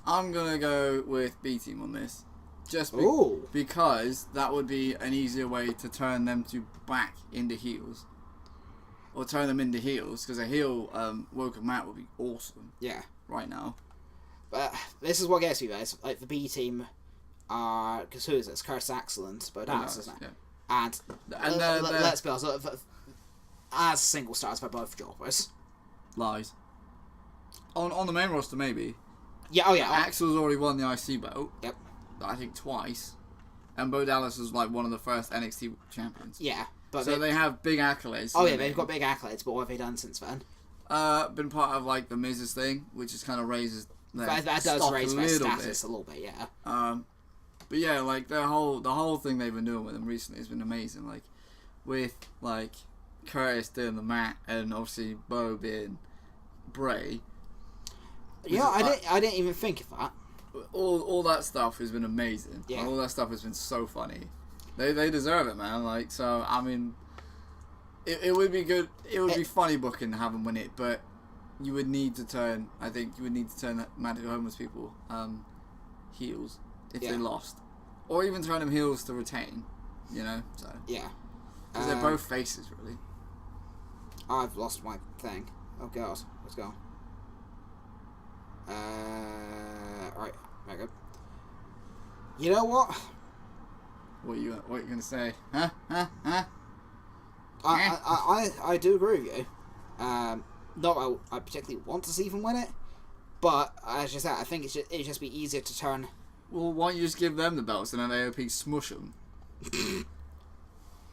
I'm going to go with B-Team on this. Just because that would be an easier way to turn them back into heels. Or turn them into heels, because a heel Woken Matt would be awesome. Yeah. Right now. But this is what gets me, guys. The B Team are... Because who is it? It's Curtis Axel and Bo Dallas, isn't it? Yeah. And let's be honest, as single stars, they're both jobbers. Lies. On the main roster, maybe. Yeah, oh yeah. Axel's already won the IC belt. Yep. I think twice. And Bo Dallas was one of the first NXT champions. Yeah. But so they have big accolades. Oh yeah, they've got big accolades, but what have they done since then? Been part of the Miz's thing, which just kind of raises their that does raise their status a little bit, yeah. But yeah, the whole thing they've been doing with them recently has been amazing. With Curtis doing the mat and obviously Bo being Bray. Yeah, I didn't even think of that. All that stuff has been amazing. Yeah. All that stuff has been so funny. They deserve it, man. So I mean, it would be good. It would be funny booking to have them win it, but you would need to turn. I think you would need to turn Magical Homeless people heels if they lost, or even turn them heels to retain. You know, so yeah, because they're both faces really. I've lost my thing. Oh god, let's go. Right, there we go. You know what? What are you gonna say? Huh? I do agree with you. Not I particularly want to see them win it, but as you said, I think it'd just be easier to turn. Well, why don't you just give them the belts and then AOP smush them?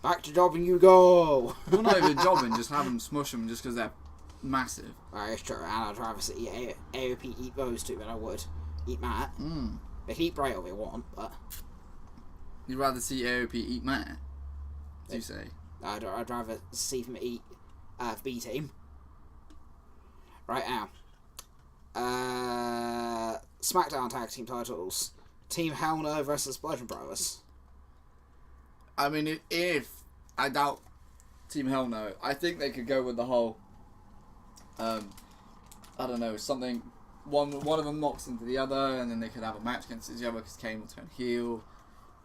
Back to jobbing you go. Well, not even jobbing, just have them smush them just because they're massive. Right, it's true, and I'd rather see AOP eat those two than I would eat Matt. They can eat Bray all they want, but you'd rather see AOP eat Matt? Do you say? I'd rather see them eat the B team. Right now, SmackDown Tag Team titles: Team Hell No versus Bludgeon Brothers. I mean, if I doubt Team Hell No, I think they could go with the whole. I don't know, something. One of them knocks into the other, and then they could have a match against each other because Kane will turn heel,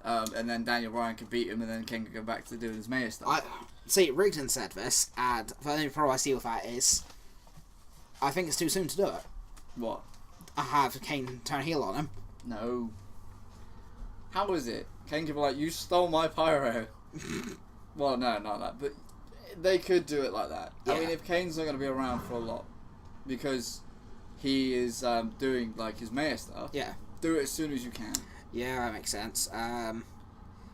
and then Daniel Bryan could beat him, and then Kane could go back to doing his mayor stuff. See, Rigdon said this, and the only problem I see with that is, I think it's too soon to do it. What? I have Kane turn heel on him. No. How is it? Kane could be like, you stole my pyro. Well, no, not that, but they could do it like that. Yeah. I mean, if Kane's not going to be around for a lot, because he is doing like his mayor stuff. Yeah. Do it as soon as you can. Yeah, that makes sense. I'm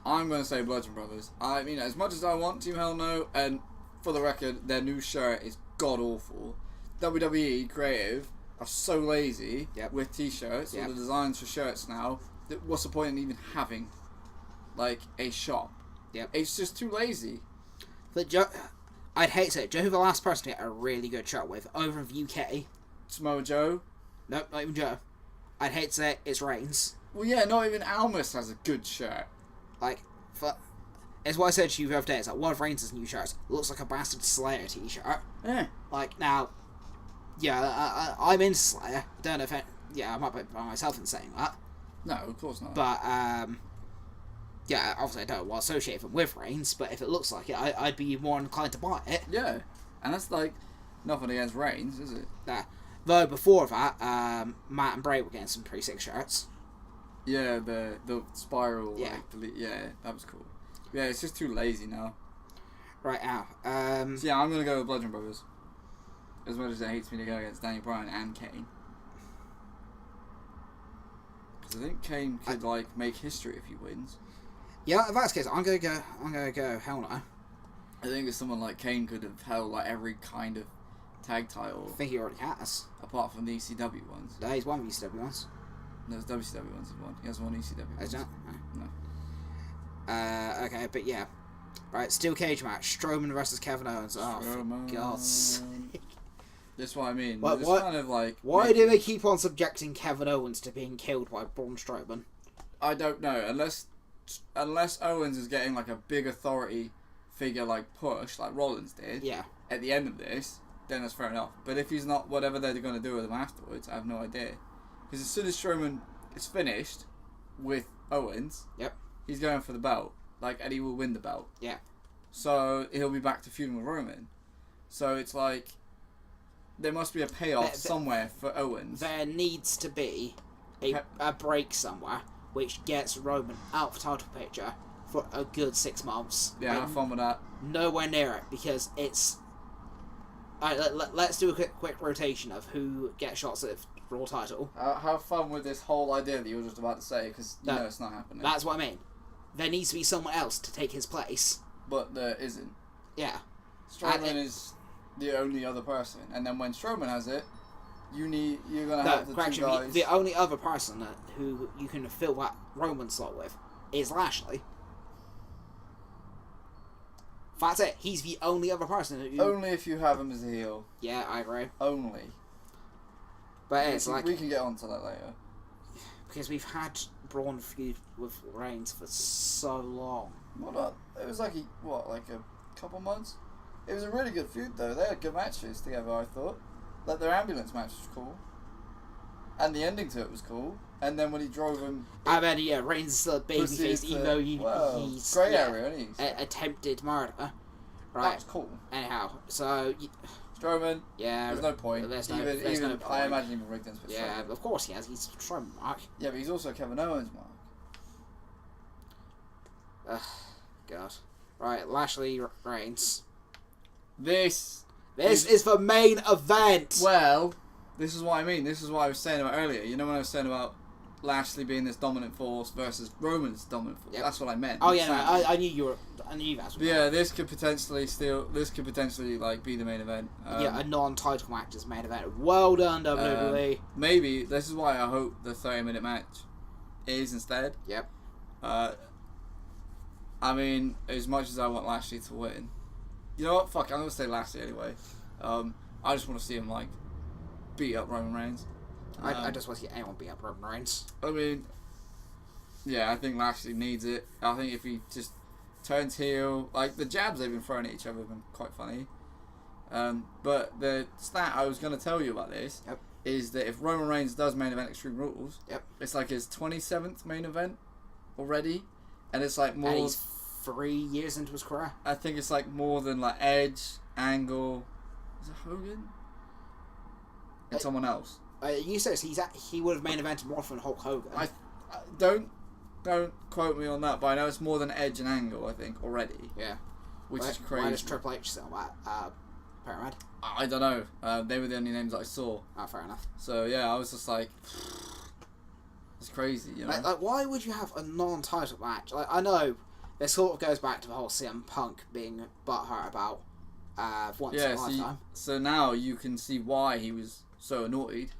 going to say Bludgeon Brothers. I mean, as much as I want Team Hell No, and for the record, their new shirt is god awful. WWE Creative are so lazy with t-shirts, all the designs for shirts now. That what's the point in even having like a shop? Yep. It's just too lazy. But I'd hate to say, Joe, the last person to get a really good shirt with over in the UK. Samoa Joe? Nope, not even Joe. I'd hate to say it, it's Reigns. Well, yeah, not even Almas has a good shirt. Like, it's what I said to you the other day. It's like one of Reigns' new shirts looks like a Bastard Slayer t-shirt. Yeah. Like, now, yeah, I'm in Slayer. Don't know if I might be by myself in saying that. No, of course not. But, yeah, obviously I don't want to associate them with Reigns, but if it looks like it, I'd be more inclined to buy it. Yeah, and that's like nothing against Reigns, is it? Nah. Though before that, Matt and Bray were getting some pretty sick shirts. Yeah, the spiral. Yeah. That was cool. Yeah, it's just too lazy now. Right now. So yeah, I'm gonna go with Bludgeon Brothers. As much as it hates me to go against Daniel Bryan and Kane. Because I think Kane could like make history if he wins. Yeah, if that's the case, I'm gonna go Hell No. I think if someone like Kane could have held like every kind of tag title. I think he already has. Apart from the ECW ones. No, he's won the ECW ones. No, it's WCW ones he's won. He hasn't won ECW ones. Is that? No. Okay, but yeah. Right, steel cage match. Strowman versus Kevin Owens. Oh, for God's sake. That's what I mean. What? Kind of like why do they keep on subjecting Kevin Owens to being killed by Braun Strowman? I don't know. Unless Owens is getting like a big authority figure like push, like Rollins did. Yeah. At the end of this, then that's fair enough. But if he's not, whatever they're going to do with him afterwards, I have no idea. Because as soon as Strowman is finished with Owens, he's going for the belt, and he will win the belt. Yeah. So he'll be back to feuding with Roman. So it's like there must be a payoff somewhere for Owens. There needs to be a break somewhere which gets Roman out of the title picture for a good 6 months. Yeah, have fun with that. Nowhere near it because it's. Let's do a quick rotation of who gets shots at the Raw title. Have fun with this whole idea that you were just about to say, because you know it's not happening. That's what I mean. There needs to be someone else to take his place. But there isn't. Yeah. Strowman is the only other person, and then when Strowman has it, you're gonna have the two guys. The only other person who you can fill that Roman slot with is Lashley. That's it. He's the only other person. Only if you have him as a heel. Yeah, I agree. Only. But it's we can get onto that later. Because we've had Braun feud with Reigns for so long. It was like a couple months? It was a really good feud though. They had good matches together, I thought. Like, their ambulance match was cool. And the ending to it was cool. And then when he drove him... I mean, yeah, Reigns is still a babyface, even though he's... Grey area, isn't he? Attempted murder. Right. That's cool. Anyhow, so... Strowman, yeah, there's no point. There's no point. I imagine even Rigdon's for yeah, Strowman. Of course he has. He's Strowman, Mark. Yeah, but he's also Kevin Owens, Mark. God. Right, Lashley Reigns. This is the main event. Well, this is what I mean. This is what I was saying about earlier. You know when I was saying about Lashley being this dominant force versus Roman's dominant force? Yep. That's what I meant. Oh yeah, no, I knew that. Yeah, this could potentially like be the main event. Yeah, a non-title match is main event. Well done, WWE. Maybe this is why I hope the 30-minute match is instead. Yep. I mean, as much as I want Lashley to win, you know what? Fuck, I'm gonna say Lashley anyway. I just want to see him like beat up Roman Reigns. I just want to see anyone beat up Roman Reigns. I mean, yeah, I think Lashley needs it. I think if he just turns heel, like the jabs they've been throwing at each other have been quite funny. But the stat I was going to tell you about this is that if Roman Reigns does main event Extreme Rules, it's like his 27th main event already, and it's like more. And he's 3 years into his career. I think it's like more than like Edge, Angle, is it Hogan, and someone else. You said he would have main evented more than Hulk Hogan. I don't quote me on that, but I know it's more than Edge and Angle, I think, already. Yeah. Which is crazy. Why does Triple H sit on that pyramid? I don't know. They were the only names that I saw. Oh, fair enough. So, yeah, I was just like... It's crazy, you know? Like, why would you have a non-title match? Like, I know this sort of goes back to the whole CM Punk being butthurt about once in a lifetime. So now you can see why he was so annoyed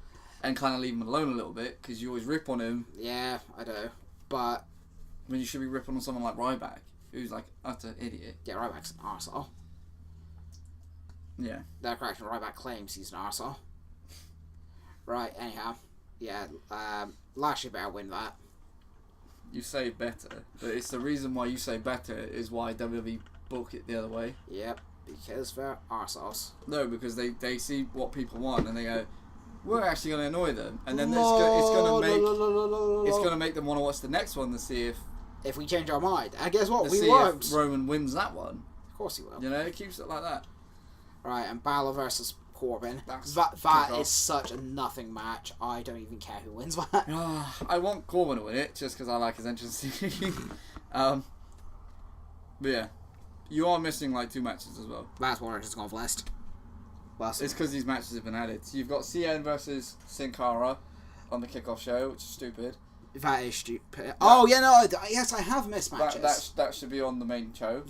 and kind of leave him alone a little bit, because you always rip on him. Yeah, I do. But when you should be ripping on someone like Ryback, who's like utter idiot. Yeah, Ryback's an arsehole. Yeah. They're correct. Ryback claims he's an arsehole. Right, anyhow. Yeah, Lashley better win that. You say better, but it's the reason why you say better is why WWE book it the other way. Yep, because they're arseholes. No, because they see what people want and they go, we're actually going to annoy them, and then it's going to make them want to watch the next one to see if we change our mind. And guess what? We see won't. If Roman wins that one. Of course he will. You know, it keeps it like that. Right, and Balor versus Corbin. That is such a nothing match. I don't even care who wins that. I want Corbin to win it just because I like his entrance. But yeah, you are missing like 2 matches as well. That's one has gone list. It's because these matches have been added. So you've got CN versus Sin Cara on the kickoff show, which is stupid. That is stupid. Oh yeah, no, yes, I have missed matches. That should be on the main show.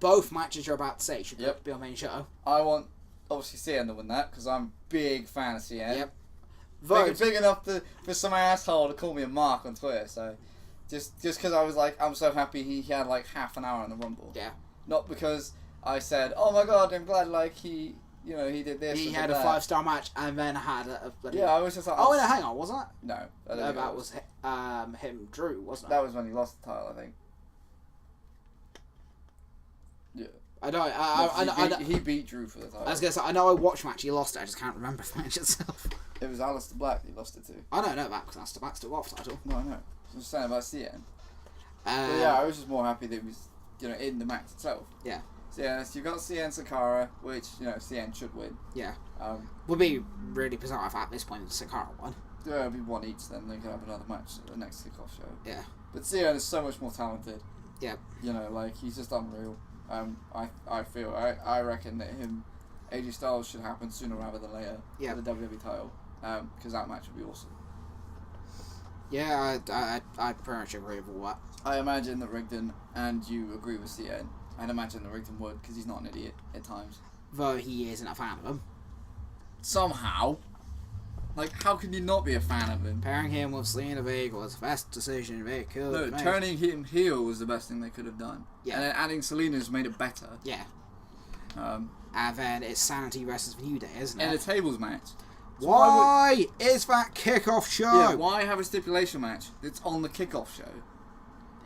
Both matches you're about to say should be on the main show. I want obviously CN to win that because I'm a big fan of CN. Yep. Big enough for some asshole to call me a mark on Twitter. So just because I was like, I'm so happy he had like half an hour on the Rumble. Yeah. Not because I said, oh my god, I'm glad like he did this. He had a 5-star match and then had a bloody... Yeah, I was just like... Oh, no, hang on, wasn't it? No. That was him, Drew, wasn't it? That was when he lost the title, I think. Yeah. I know. He beat Drew for the title. I was going to say, I know I watched match, he lost it, I just can't remember the match itself. It was Aleister Black he lost it to. I know that, because Aleister Black still got the title. No, I know. I was just saying about CN. But yeah, I was just more happy that he was, in the match itself. Yeah. So yeah, so you've got CN Sakara, which, CN should win. Yeah. Would be really bizarre if at this point Sakara won. Yeah, it'll be one each then, they could have another match at the next kickoff show. Yeah. But CN is so much more talented. Yeah. He's just unreal. I reckon that AJ Styles should happen sooner rather than later for the WWE title. Because that match would be awesome. Yeah, I pretty much agree with all that. I imagine that Rigdon, and you agree with CN, I'd imagine that Rigdon would, because he's not an idiot at times. Though he isn't a fan of him. Somehow. Like, how can you not be a fan of him? Pairing him with Selena Vega was the best decision they could have made. Turning him heel was the best thing they could have done. Yeah. And then adding Selena's made it better. Yeah. And then it's Sanity versus New Day, isn't it? And a tables match. So why is that kickoff show? Yeah, why have a stipulation match that's on the kickoff show?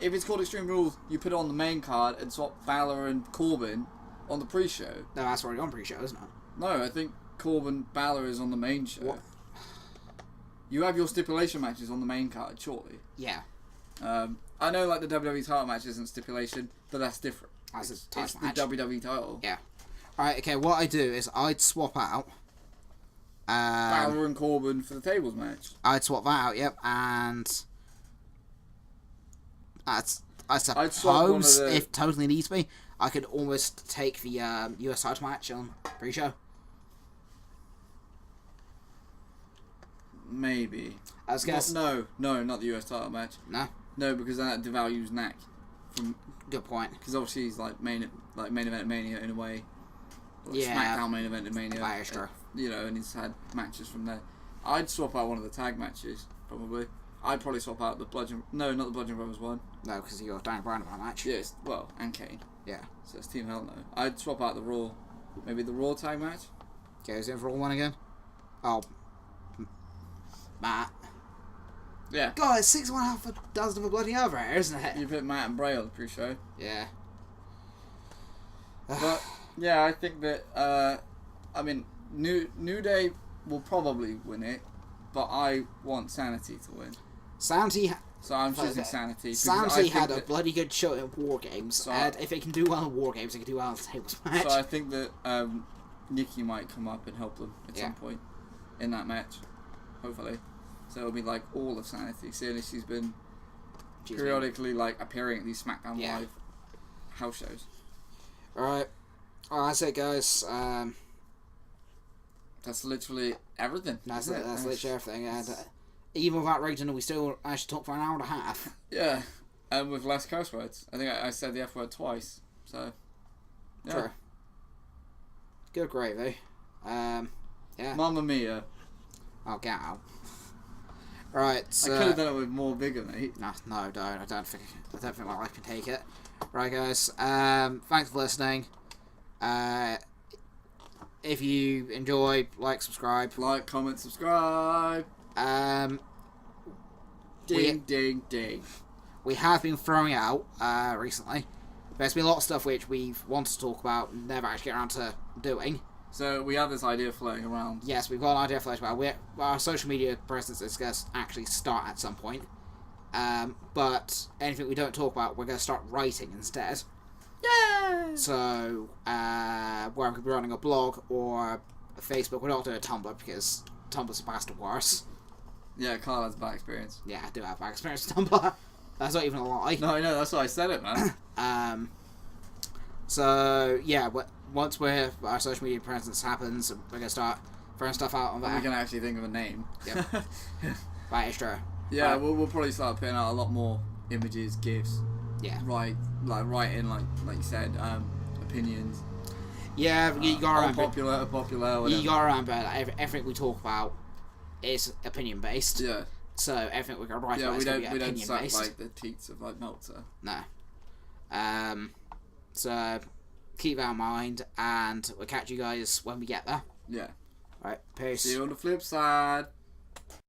If it's called Extreme Rules, you put it on the main card and swap Balor and Corbin on the pre-show. No, that's already on pre-show, isn't it? No, I think Corbin Balor is on the main show. What? You have your stipulation matches on the main card, surely. Yeah. I know like the WWE title match isn't stipulation, but that's different. That's It's a title match. the WWE title. Yeah. Alright, okay, what I do is I'd swap out... Balor and Corbin for the tables match. I'd swap that out, yep, and... I I'd swap one of suppose, the- if totally needs be, I could almost take the US title match on pre-show. Maybe. I was guessing... No, not the US title match. No? No, because that devalues Knack. Good point. Because obviously he's like main event Mania in a way. Or Yeah. SmackDown main event in Mania. That is true. And he's had matches from there. I'd swap out one of the tag matches, probably. I'd probably swap out the Bludgeon... No, not the Bludgeon Brothers one. No, because you got Daniel Bryan in that match. Yes, well, and Kane. Yeah. So it's Team Hell No. I'd swap out the Raw. Maybe the Raw tag match. Goes in for all one again. Oh. Matt. Yeah. God, it's 6 1 half a dozen of a bloody over here, isn't it? You put Matt and Bray on the pre-show. Yeah. But, yeah, I think that... I mean, New Day will probably win it, but I want Sanity to win. Sanity... So I'm choosing Sanity. Sanity had a bloody good show in War Games, So and if it can do well in War Games, it can do well in the tables match. So I think that Nikki might come up and help them at some point in that match, hopefully. So it'll be like all of Sanity, seeing as she's been periodically like appearing at these SmackDown Live house shows. Alright. Well, that's it, guys. That's literally everything. That's it. That's literally everything. And even without rating, we still actually talked for an hour and a half. Yeah, and with less curse words. I think I said the F word twice. So, yeah. True. Good gravy. Yeah. Mamma mia. I'll get out. Right. So, I could have done it with more vigor, mate. No, don't. I don't think my life can take it. Right, guys. Thanks for listening. If you enjoy, like, subscribe. Like, comment, subscribe. Ding. We have been throwing out recently. There's been a lot of stuff which we've wanted to talk about, and never actually get around to doing. So we have this idea floating around. Yes, we've got an idea floating about. Our social media presence is going to actually start at some point. But anything we don't talk about, we're going to start writing instead. Yeah. So, where I'm going to be running a blog or a Facebook. We're not doing a Tumblr because Tumblr's a bastard worse. Yeah, Carl has bad experience. Yeah, I do have bad experience with Tumblr. That's not even a lie. No, I know, that's why I said it, man. So, yeah, once our social media presence happens, we're going to start throwing stuff out on We're that. going to actually think of a name. Yep. That is true. Yeah, Right. we'll probably start putting out a lot more images, GIFs. Yeah. Right in, like you said, opinions. Yeah, you got to remember. Popular, whatever. You got to remember that everything we talk about is opinion based. Yeah. So everything we're going to write about we is going to don't be opinion suck based. like the teats of like Meltzer. No. So keep that in mind, and we'll catch you guys when we get there. Yeah. Alright, peace. See you on the flip side.